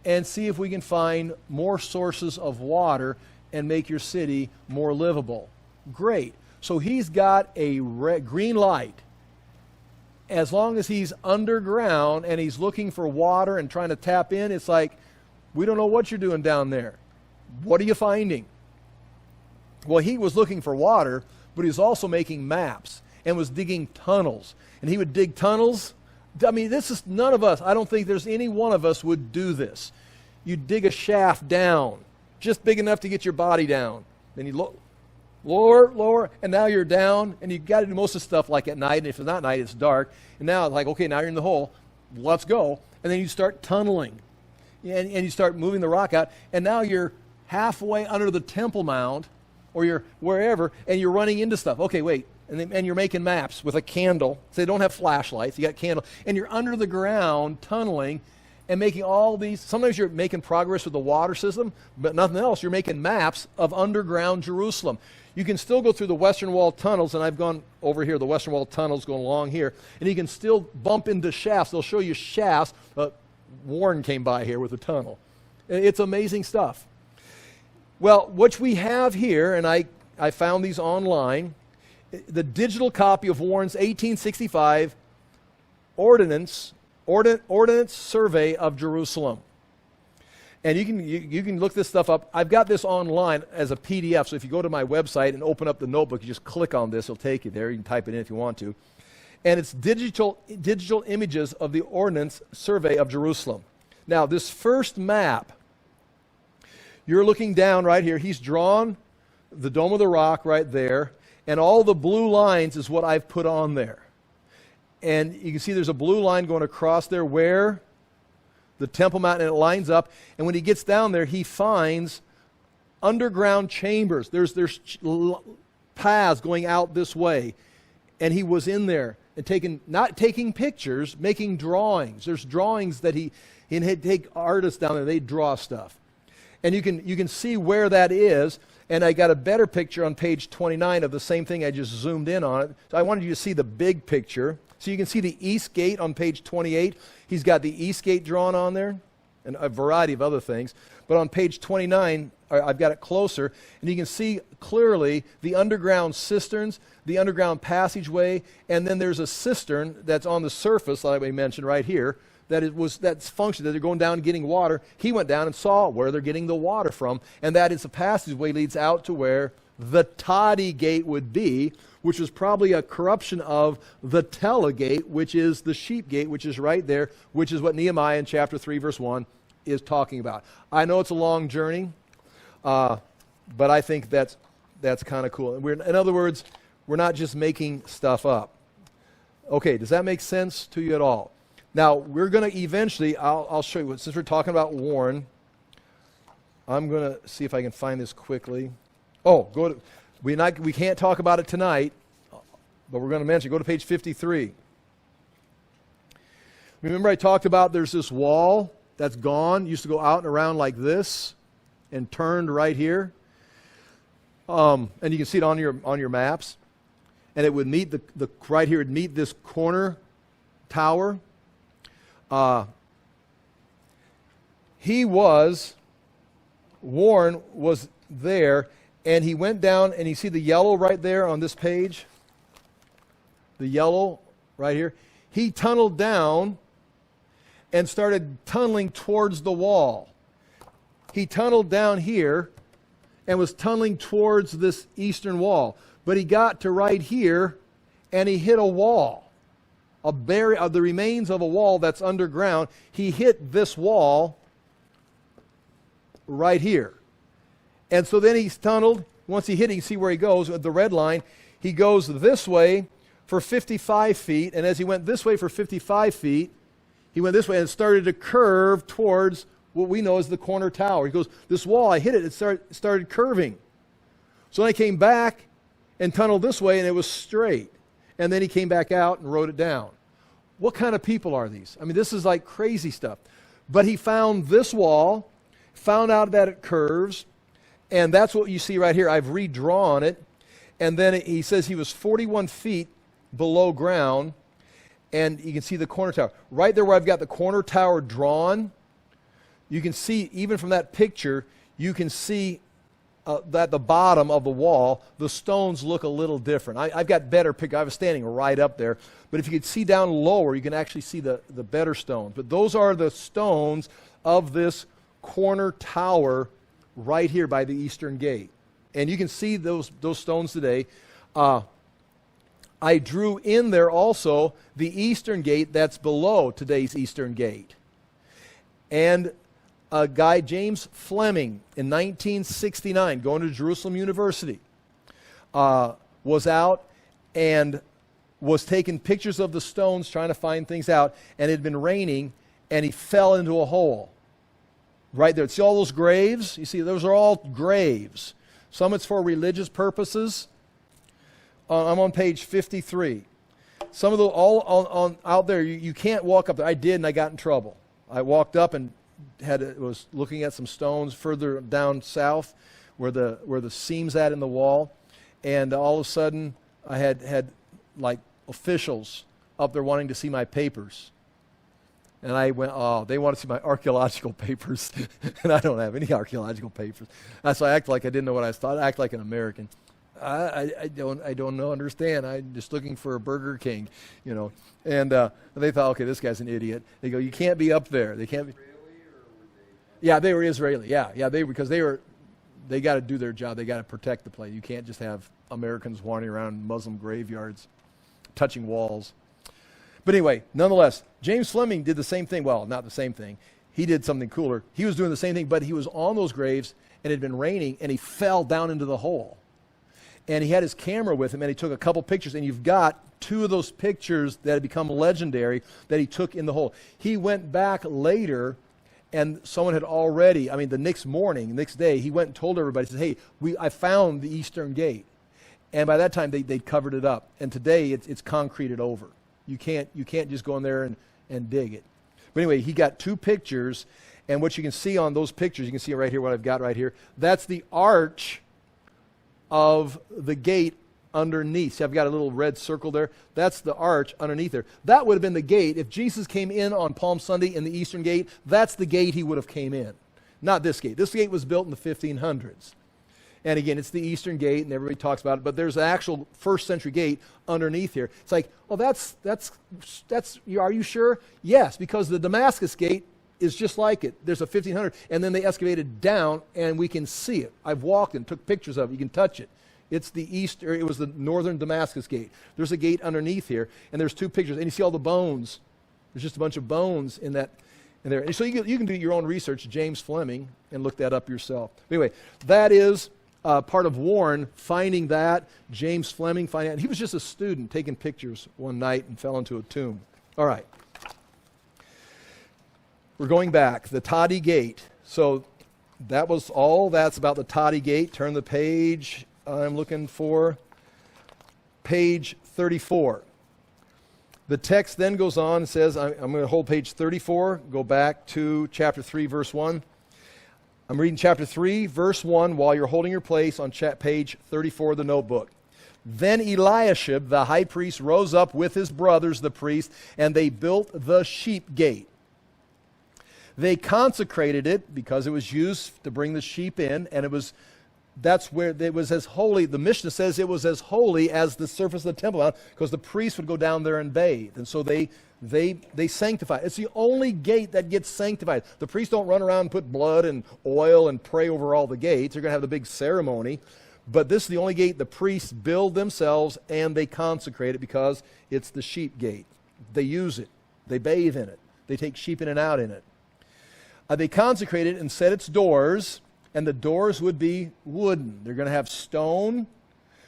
and see if we can find more sources of water and make your city more livable. Great. So he's got a green light. As long as he's underground and he's looking for water and trying to tap in, it's like, we don't know what you're doing down there. What are you finding? Well, he was looking for water, but he was also making maps and was digging tunnels. And he would dig tunnels. I mean, this is none of us. I don't think there's any one of us would do this. You dig a shaft down, just big enough to get your body down. Then you lower, and now you're down, and you got to do most of the stuff like at night, and if it's not night, it's dark. And now it's like, okay, now you're in the hole, let's go. And then you start tunneling, and you start moving the rock out, and now you're halfway under the Temple Mount, or you're wherever, and you're running into stuff. Okay, wait, and you're making maps with a candle. So they don't have flashlights, you got candle, and you're under the ground tunneling, and making all these, sometimes you're making progress with the water system, but nothing else, you're making maps of underground Jerusalem. You can still go through the Western Wall tunnels, and I've gone over here, the Western Wall tunnels going along here, and you can still bump into shafts. They'll show you shafts. Warren came by here with a tunnel. It's amazing stuff. Well, what we have here, and I found these online, the digital copy of Warren's 1865 Ordnance Survey of Jerusalem. And you can look this stuff up. I've got this online as a PDF, so if you go to my website and open up the notebook, you just click on this, it'll take you there. You can type it in if you want to. And it's digital images of the Ordnance Survey of Jerusalem. Now, this first map, you're looking down right here. He's drawn the Dome of the Rock right there, and all the blue lines is what I've put on there. And you can see there's a blue line going across there where the Temple Mount, and it lines up. And when he gets down there, he finds underground chambers. There's paths going out this way. And he was in there and not taking pictures, making drawings. There's drawings that he'd take artists down there, they'd draw stuff. And you can see where that is. And I got a better picture on page 29 of the same thing. I just zoomed in on it. So I wanted you to see the big picture. So you can see the East Gate on page 28. He's got the East Gate drawn on there and a variety of other things. But on page 29, I've got it closer, and you can see clearly the underground cisterns, the underground passageway, and then there's a cistern that's on the surface, like we mentioned right here, that's function, that they're going down and getting water. He went down and saw where they're getting the water from, and that is a passageway leads out to where the Toddy Gate would be, which was probably a corruption of the Tela Gate, which is the sheep gate, which is right there, which is what Nehemiah in chapter 3, verse 1 is talking about. I know it's a long journey, but I think that's kind of cool. In other words, we're not just making stuff up. Okay, does that make sense to you at all? Now, we're going to eventually, I'll show you, since we're talking about Warren, I'm going to see if I can find this quickly. Oh, we can't talk about it tonight, but we're going to mention, go to page 53. Remember I talked about there's this wall that's gone, used to go out and around like this, and turned right here. And you can see it on your maps. And it would meet the right here, it would meet this corner tower. Warren was there, and he went down, and you see the yellow right there on this page? The yellow right here. He tunneled down and started tunneling towards the wall. He tunneled down here and was tunneling towards this eastern wall. But he got to right here, and he hit a wall. The remains of a wall that's underground. He hit this wall right here. And so then he's tunneled. Once he hit it, you see where he goes with the red line. He goes this way for 55 feet. And as he went this way for 55 feet, he went this way and started to curve towards what we know as the corner tower. He goes, this wall, I hit it, it started curving. So then I came back and tunneled this way, and it was straight. And then he came back out and wrote it down. What kind of people are these? I mean, this is like crazy stuff. But he found this wall, found out that it curves, and that's what you see right here. I've redrawn it. And then he says he was 41 feet below ground, and you can see the corner tower. Right there where I've got the corner tower drawn, you can see, even from that picture, you can see at the bottom of the wall, the stones look a little different. I've got better pictures. I was standing right up there. But if you could see down lower, you can actually see the better stones. But those are the stones of this corner tower right here by the eastern gate. And you can see those stones today. I drew in there also the eastern gate that's below today's eastern gate. And a guy, James Fleming, in 1969, going to Jerusalem University, was out and was taking pictures of the stones, trying to find things out, and it had been raining, and he fell into a hole. Right there. See all those graves? You see, those are all graves. Some it's for religious purposes. I'm on page 53. Some of the, all out there, you can't walk up there. I did, and I got in trouble. I walked up and was looking at some stones further down south where the seam's at in the wall, and all of a sudden I had like officials up there wanting to see my papers. And I went, oh, they want to see my archaeological papers. And I don't have any archaeological papers. So I act like I didn't know what I was taught. I act like an American. I don't understand. I'm just looking for a Burger King, you know. And they thought, okay, this guy's an idiot. They go, you can't be up there. They can't be. Israeli, or were they? Yeah, they were Israeli. Yeah, because they got to do their job. They got to protect the place. You can't just have Americans wandering around Muslim graveyards, touching walls. But anyway, nonetheless, James Fleming did the same thing. Well, not the same thing. He did something cooler. He was doing the same thing, but he was on those graves, and it had been raining, and he fell down into the hole. And he had his camera with him, and he took a couple pictures, and you've got two of those pictures that had become legendary that he took in the hole. He went back later, and someone had already, the next morning, next day, he went and told everybody, he said, hey, I found the eastern gate. And by that time, they'd covered it up. And today, it's concreted over. You can't just go in there and dig it. But anyway, he got two pictures, and what you can see on those pictures, you can see right here, what I've got right here, that's the arch of the gate underneath. See, I've got a little red circle there. That's the arch underneath there. That would have been the gate. If Jesus came in on Palm Sunday in the eastern gate, that's the gate he would have came in. Not this gate. This gate was built in the 1500s. And again, it's the eastern gate, and everybody talks about it, but there's an actual first century gate underneath here. It's like, oh, that's, are you sure? Yes, because the Damascus gate is just like it. There's a 1500, and then they excavated down, and we can see it. I've walked and took pictures of it. You can touch it. It was the northern Damascus gate. There's a gate underneath here, and there's two pictures, and you see all the bones. There's just a bunch of bones in there. And so you can do your own research, James Fleming, and look that up yourself. Anyway, that is part of Warren finding that, James Fleming finding that. He was just a student taking pictures one night and fell into a tomb. All right. We're going back. The Toddy Gate. So that was all that's about the Toddy Gate. Turn the page. I'm looking for page 34. The text then goes on and says, I'm going to hold page 34, go back to chapter 3, verse 1. I'm reading chapter 3, verse 1, while you're holding your place on page 34 of the notebook. Then Eliashib, the high priest, rose up with his brothers, the priests, and they built the sheep gate. They consecrated it because it was used to bring the sheep in, and that's where it was as holy. The Mishnah says it was as holy as the surface of the temple because the priests would go down there and bathe. And so they sanctify. It's the only gate that gets sanctified. The priests don't run around and put blood and oil and pray over all the gates. They're going to have the big ceremony. But this is the only gate the priests build themselves, and they consecrate it because it's the sheep gate. They use it. They bathe in it. They take sheep in and out in it. They consecrate it and set its doors, and the doors would be wooden. They're going to have stone,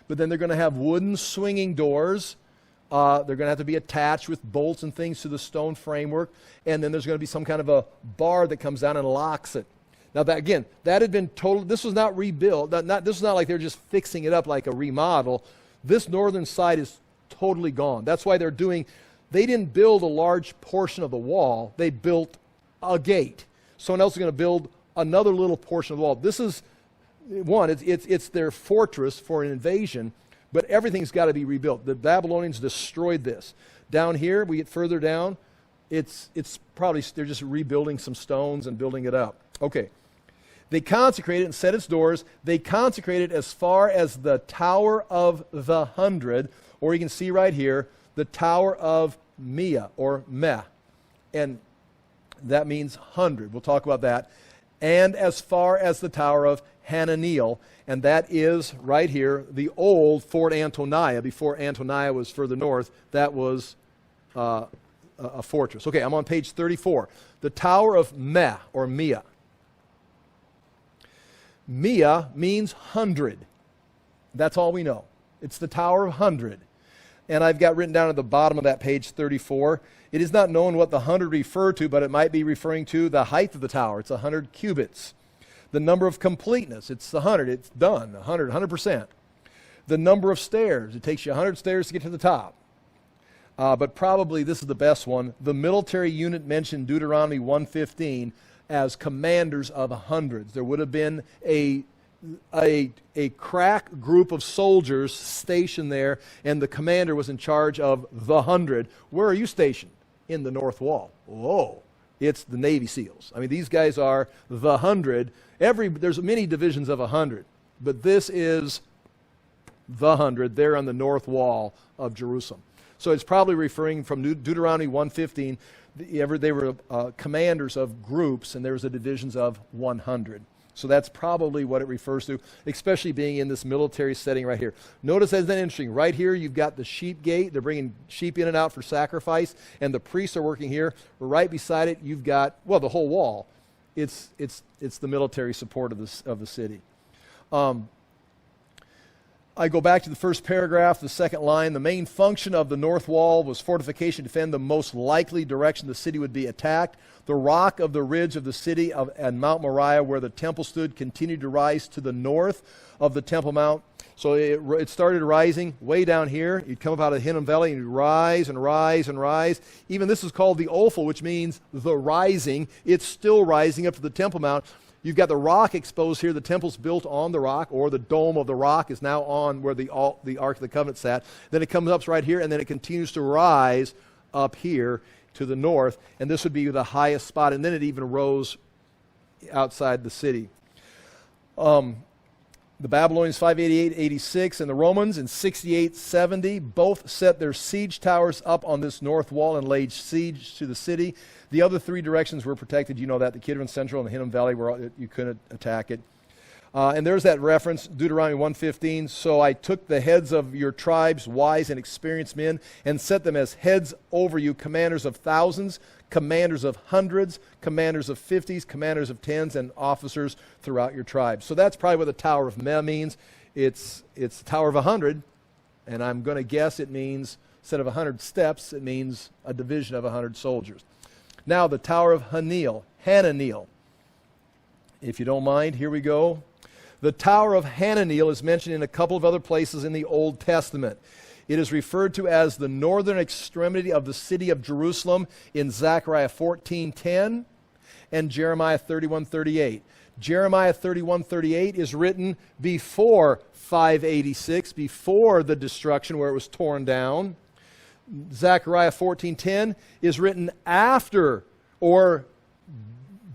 but then they're going to have wooden swinging doors They're going to have to be attached with bolts and things to the stone framework. And then there's going to be some kind of a bar that comes down and locks it. Now, that had been total. This was not rebuilt. This was not like they're just fixing it up like a remodel. This northern side is totally gone. That's why they didn't build a large portion of the wall. They built a gate. Someone else is going to build another little portion of the wall. This is, it's their fortress for an invasion, but everything's got to be rebuilt. The Babylonians destroyed this. Down here, we get further down, it's probably, they're just rebuilding some stones and building it up. Okay. They consecrated and set its doors. They consecrated as far as the Tower of the 100, or you can see right here, the Tower of Meh, or Meh. And that means 100. We'll talk about that. And as far as the Tower of Hananiel, and that is right here, the old Fort Antoniah. Before Antoniah was further north, that was a fortress. Okay, I'm on page 34. The Tower of Meh, or Meh. Meh means 100. That's all we know. It's the Tower of 100. And I've got written down at the bottom of that page 34, it is not known what the 100 refer to, but it might be referring to the height of the tower. It's 100 cubits. The number of completeness, it's 100. It's done, 100%. The number of stairs, it takes you 100 stairs to get to the top. But probably this is the best one. The military unit mentioned Deuteronomy 1:15 as commanders of hundreds. There would have been a crack group of soldiers stationed there, and the commander was in charge of the 100. Where are you stationed? In the north wall. Whoa. It's the Navy SEALs. I mean, these guys are the 100. There's many divisions of 100, but this is the 100. They're on the north wall of Jerusalem. So it's probably referring from Deuteronomy 1:15. They were commanders of groups, and there was a divisions of 100. So that's probably what it refers to, especially being in this military setting right here. Notice that's interesting. Right here, you've got the sheep gate. They're bringing sheep in and out for sacrifice, and the priests are working here. Right beside it, you've got, the whole wall. It's the military support of the city. I go back to the first paragraph, the second line. The main function of the north wall was fortification to defend the most likely direction the city would be attacked. The rock of the ridge of the city and Mount Moriah, where the temple stood, continued to rise to the north of the Temple Mount. So it started rising way down here. You'd come up out of the Hinnom Valley and you'd rise and rise and rise. Even this is called the Ophel, which means the rising. It's still rising up to the Temple Mount. You've got the rock exposed here. The temple's built on the rock, or the dome of the rock is now on where the Ark of the Covenant sat. Then it comes up right here, and then it continues to rise up here to the north, and this would be the highest spot, and then it even rose outside the city. The Babylonians 588-86 and the Romans in 68-70 both set their siege towers up on this north wall and laid siege to the city. The other three directions were protected. You know that, the Kidron Central and the Hinnom Valley, where you couldn't attack it. And there's that reference, Deuteronomy 1:15. So I took the heads of your tribes, wise and experienced men, and set them as heads over you, commanders of thousands, commanders of hundreds, commanders of 50s, commanders of 10s, and officers throughout your tribes. So that's probably what the Tower of Meh means. It's the Tower of 100, and I'm going to guess it means, instead of 100 steps, it means a division of 100 soldiers. Now the Tower of Hananiel. If you don't mind, here we go. The Tower of Hananiel is mentioned in a couple of other places in the Old Testament. It is referred to as the northern extremity of the city of Jerusalem in Zechariah 14:10 and Jeremiah 31:38. Jeremiah 31:38 is written before 586, before the destruction where it was torn down. Zechariah 14:10 is written after or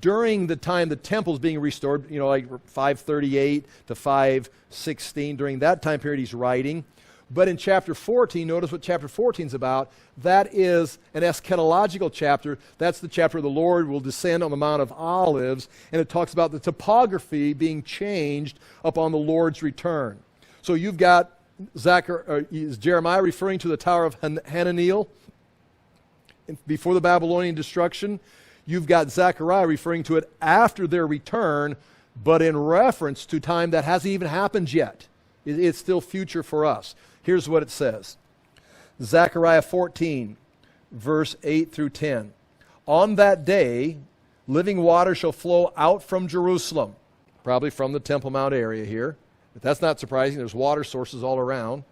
during the time the temple is being restored, like 538 to 516, during that time period he's writing. But in chapter 14, notice what chapter 14 is about. That is an eschatological chapter. That's the chapter where the Lord will descend on the Mount of Olives, and it talks about the topography being changed upon the Lord's return. So you've got is Jeremiah referring to the Tower of Hananiel before the Babylonian destruction. You've got Zechariah referring to it after their return, but in reference to time that hasn't even happened yet. It's still future for us. Here's what it says. Zechariah 14, verse 8 through 10. On that day, living water shall flow out from Jerusalem, probably from the Temple Mount area here. But that's not surprising. There's water sources all around.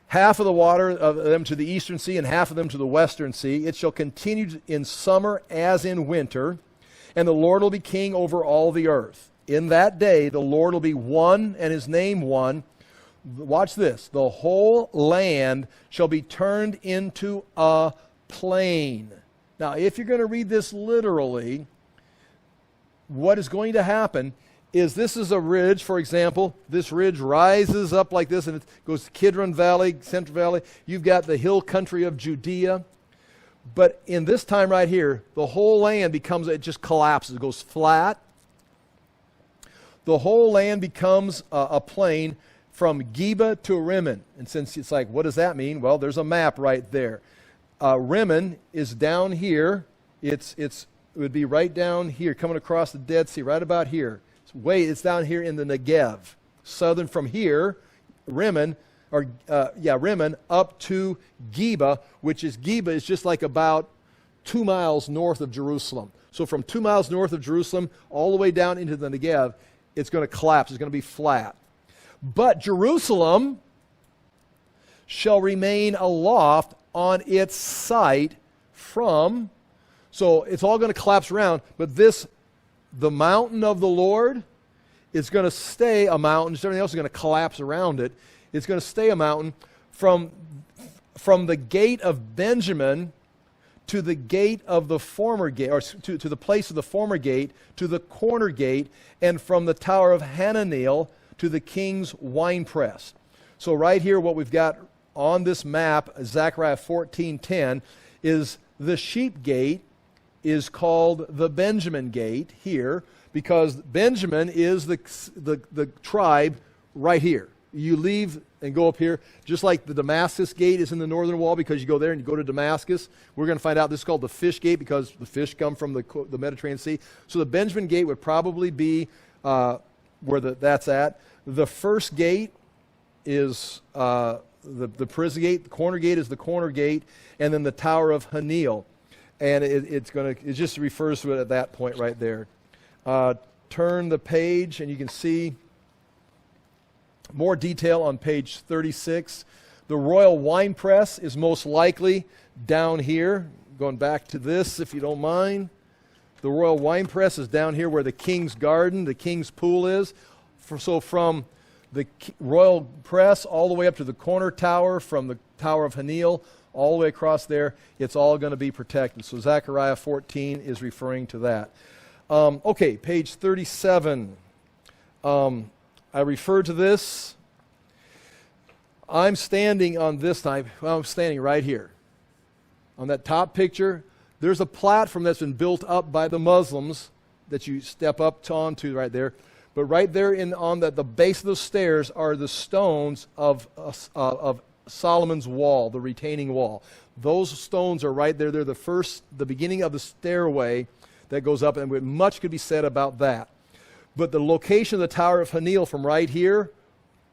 Half of the water of them to the eastern sea and half of them to the western sea. It shall continue in summer as in winter, and the Lord will be king over all the earth. In that day, the Lord will be one and his name one. Watch this. The whole land shall be turned into a plain. Now, if you're going to read this literally, what is going to happen is this is a ridge, for example. This ridge rises up like this, and it goes to Kidron Valley, Central Valley. You've got the hill country of Judea. But in this time right here, the whole land it just collapses. It goes flat. The whole land becomes a plain from Geba to Rimmon. And since it's like, what does that mean? Well, there's a map right there. Rimmon is down here. It would be right down here, coming across the Dead Sea, right about here. It's down here in the Negev. Southern from here, Rimmon up to Geba, which is just like about 2 miles north of Jerusalem. So from 2 miles north of Jerusalem all the way down into the Negev, it's going to collapse. It's going to be flat. But Jerusalem shall remain aloft on its site so it's all going to collapse around, but the mountain of the Lord is going to stay a mountain. Everything else is going to collapse around it. It's going to stay a mountain from the gate of Benjamin to the gate of the former gate, or to the place of the former gate, to the corner gate, and from the tower of Hananeel to the king's winepress. So right here, what we've got on this map, Zechariah 14:10, is the sheep gate is called the Benjamin gate here, because Benjamin is the tribe right here. You leave and go up here, just like the Damascus gate is in the northern wall, because you go there and you go to Damascus. We're going to find out this is called the fish gate because the fish come from the Mediterranean Sea. So the Benjamin gate would probably be where that's at. The first gate is the prison gate. The corner gate is the corner gate, and then the tower of Hananeel. And it just refers to it at that point right there. Turn the page, and you can see more detail on page 36. The royal winepress is most likely down here. Going back to this, if you don't mind. The royal winepress is down here where the king's garden, the king's pool is. So from the royal press all the way up to the corner tower, from the tower of Hananeel all the way across there, it's all going to be protected. So Zechariah 14 is referring to that. Okay, page 37. I referred to this. I'm standing on this time. I'm standing right here. On that top picture, there's a platform that's been built up by the Muslims that you step up onto right there. But right there on the base of the stairs are the stones of Solomon's wall, the retaining wall. Those stones are right there. They're the beginning of the stairway that goes up, and much could be said about that. But the location of the Tower of Hananeel from right here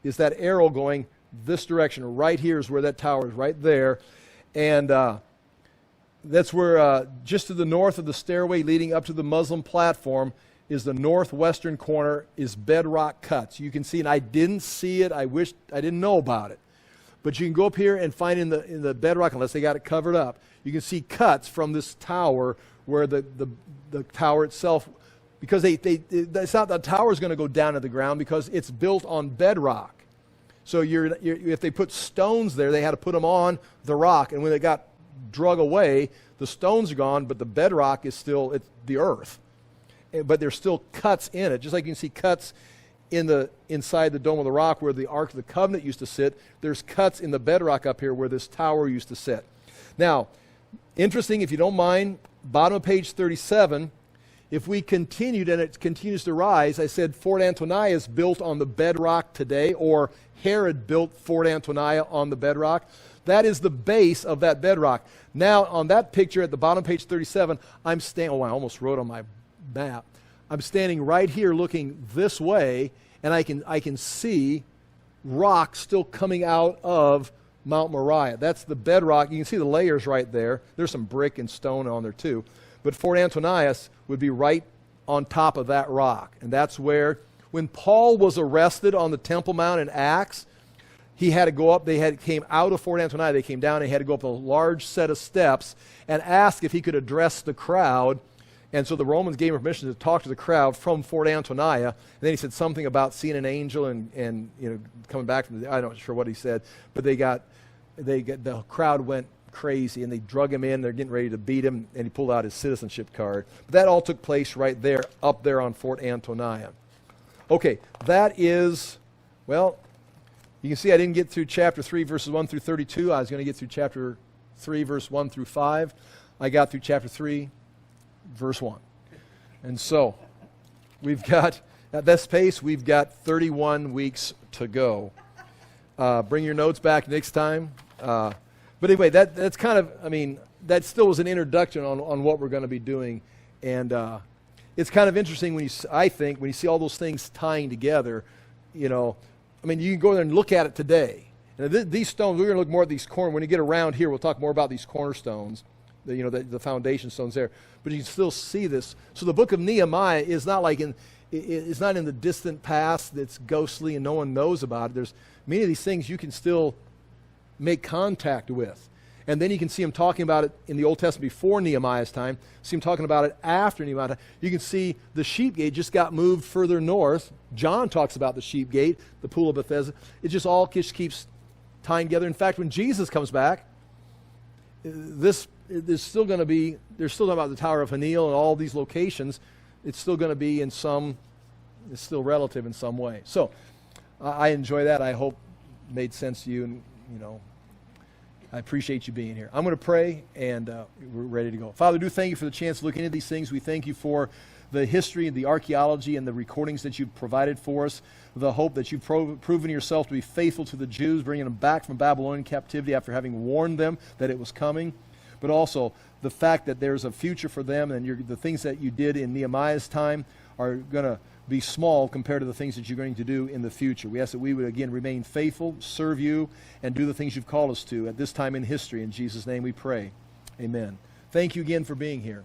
is that arrow going this direction. Right here is where that tower is, right there. And that's where, just to the north of the stairway leading up to the Muslim platform, is the northwestern corner, is bedrock cuts. You can see, and I didn't see it. I wish I didn't know about it. But you can go up here and find in the bedrock, unless they got it covered up, you can see cuts from this tower where the tower itself, because it's not the tower is going to go down to the ground because it's built on bedrock. So if they put stones there, they had to put them on the rock, and when they got drug away, the stones are gone, but the bedrock is still the earth. But there's still cuts in it, just like you can see cuts inside the Dome of the Rock where the Ark of the Covenant used to sit. There's cuts in the bedrock up here where this tower used to sit. Now, interesting, if you don't mind, bottom of page 37, if we continued and it continues to rise, I said Fort Antonia is built on the bedrock today, or Herod built Fort Antonia on the bedrock. That is the base of that bedrock. Now, on that picture at the bottom of page 37, I'm standing, I almost wrote on my map. I'm standing right here looking this way, and I can see rock still coming out of Mount Moriah. That's the bedrock. You can see the layers right there. There's some brick and stone on there too. But Fort Antonius would be right on top of that rock. And that's where, when Paul was arrested on the Temple Mount in Acts, he had to go up. Came out of Fort Antonius. They came down. They had to go up a large set of steps and ask if he could address the crowd. And so the Romans gave him permission to talk to the crowd from Fort Antonius. And then he said something about seeing an angel and coming back from I'm not sure what he said. But the crowd went crazy and they drug him in. They're getting ready to beat him, and he pulled out his citizenship card. But that all took place right there, up there on Fort Antonius. Okay, that is, well, you can see I didn't get through chapter 3, verses 1 through 32. I was going to get through chapter 3, verse 1 through 5. I got through chapter 3, verse 1. And so, we've got, at this pace, we've got 31 weeks to go. Bring your notes back next time. But anyway, that's kind of, that still was an introduction on what we're going to be doing. And it's kind of interesting when you see all those things tying together, you can go there and look at it today. And these stones, we're going to look more at these when we get around here, we'll talk more about these cornerstones, the foundation stones there. But you can still see this. So the book of Nehemiah is not like it's not in the distant past that's ghostly and no one knows about it. There's many of these things you can still make contact with. And then you can see him talking about it in the Old Testament before Nehemiah's time, see him talking about it after Nehemiah's time. You can see the sheep gate just got moved further north. John talks about the sheep gate, the pool of Bethesda. It just all keeps tying together. In fact, when Jesus comes back, there's still going to be, they're still talking about the Tower of Hanil and all these locations. It's still going to be it's still relative in some way. So I enjoy that. I hope it made sense to you, and I appreciate you being here. I'm going to pray, and we're ready to go. Father, do thank you for the chance to look into these things. We thank you for the history and the archaeology and the recordings that you've provided for us, the hope that you've proven yourself to be faithful to the Jews, bringing them back from Babylonian captivity after having warned them that it was coming, but also the fact that there's a future for them, and the things that you did in Nehemiah's time are going to be small compared to the things that you're going to do in the future. We ask that we would, again, remain faithful, serve you, and do the things you've called us to at this time in history. In Jesus' name we pray. Amen. Thank you again for being here.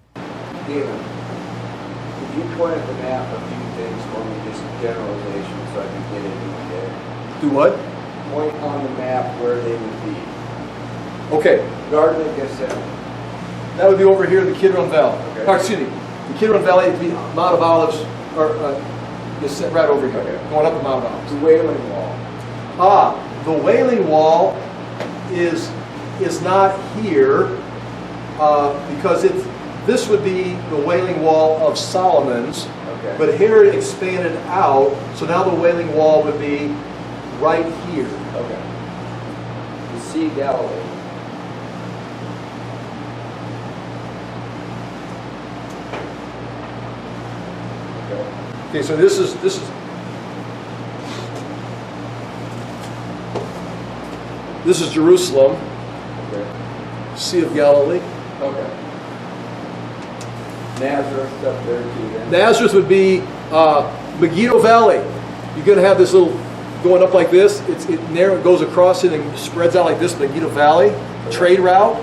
David, could you point at the map a few things for me, just generalization, so I can get into my head? Do what? Point on the map where they would be. Okay. Garden of Gethsemane. That would be over here in the Kidron Valley. Okay. Oh, excuse me. The Kidron Valley would be Mount of Olives, or just right over here, Okay. going up the Mount of Olives. The Wailing Wall. The Wailing Wall is not here because this would be the Wailing Wall of Solomon's. Okay. But here it expanded out, so now the Wailing Wall would be right here. Okay. The Sea of Galilee. Okay, so this is Jerusalem, Okay. Sea of Galilee. Okay. Nazareth up there too then. Nazareth would be Megiddo Valley. You're going to have this little going up like this. It goes across it and spreads out like this, Megiddo Valley, trade route.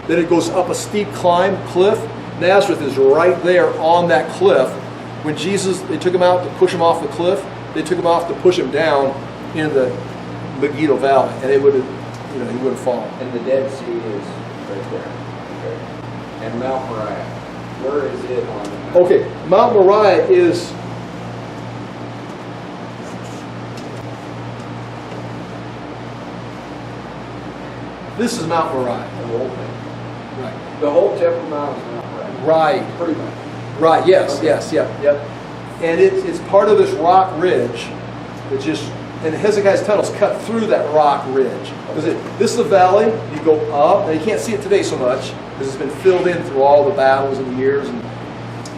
Then it goes up a steep cliff. Nazareth is right there on that cliff. When they took him out to push him off the cliff, they took him off to push him down into the Megiddo Valley, and he wouldn't fall. And the Dead Sea is right there. Okay. And Mount Moriah. Where is it on the map? Okay, Mount Moriah is this is Mount Moriah. The whole thing. Right. The whole Temple Mount is Mount Moriah. Right. Pretty much. Right, yes, Okay. yes, yep. And it's part of this rock ridge that and Hezekiah's tunnel's cut through that rock ridge. Because this is the valley, you go up, and you can't see it today so much, because it's been filled in through all the battles and the years. And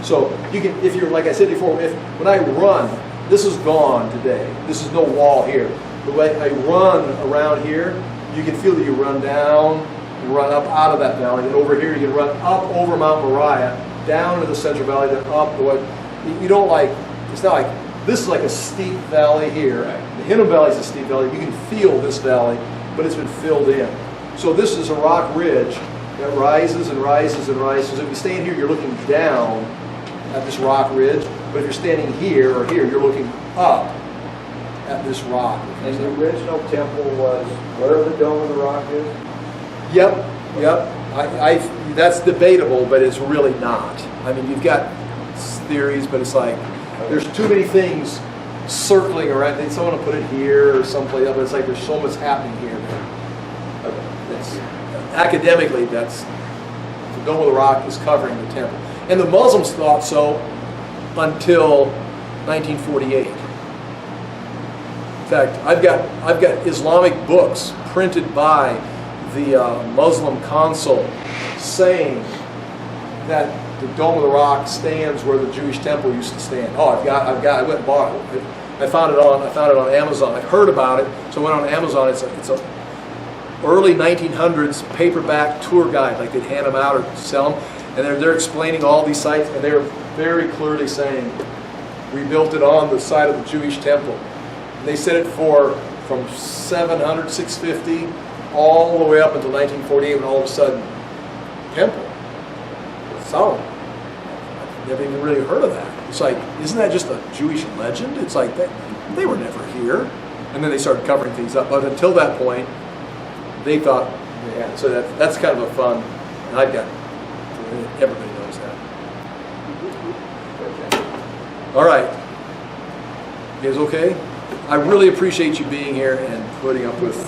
so you can, if you're, like I said before, when I run, this is gone today. This is no wall here. The way I run around here, you can feel that you run down, you run up out of that valley, and over here you can run up over Mount Moriah, down into the Central Valley, then up the way. You don't it's not like, this is like a steep valley here. Right. The Hinnom Valley is a steep valley. You can feel this valley, but it's been filled in. So this is a rock ridge that rises and rises and rises. If you stand here, you're looking down at this rock ridge, but if you're standing here or here, you're looking up at this rock. And the original temple was where the Dome of the Rock is? Yep. That's debatable, but it's really not. I mean, you've got theories, but it's like there's too many things circling around. Someone will put it here or someplace else, but it's like there's so much happening here. Academically, that's the Dome of the Rock is covering the temple, and the Muslims thought so until 1948. In fact, I've got Islamic books printed by the Muslim consul saying that the Dome of the Rock stands where the Jewish temple used to stand. Oh, I went and bought it. I found it on Amazon. I've heard about it, so I went on Amazon. It's a early 1900s paperback tour guide, like they'd hand them out or sell them, and they're explaining all these sites, and they're very clearly saying we built it on the site of the Jewish temple. And they said it from 700, 650, all the way up until 1948, when all of a sudden, temple, Solomon. I've never even really heard of that. It's like, isn't that just a Jewish legend? It's like they were never here, and then they started covering things up. But until that point, they thought they had. So that's kind of a fun. And everybody knows that. All right, you guys okay? I really appreciate you being here and putting up with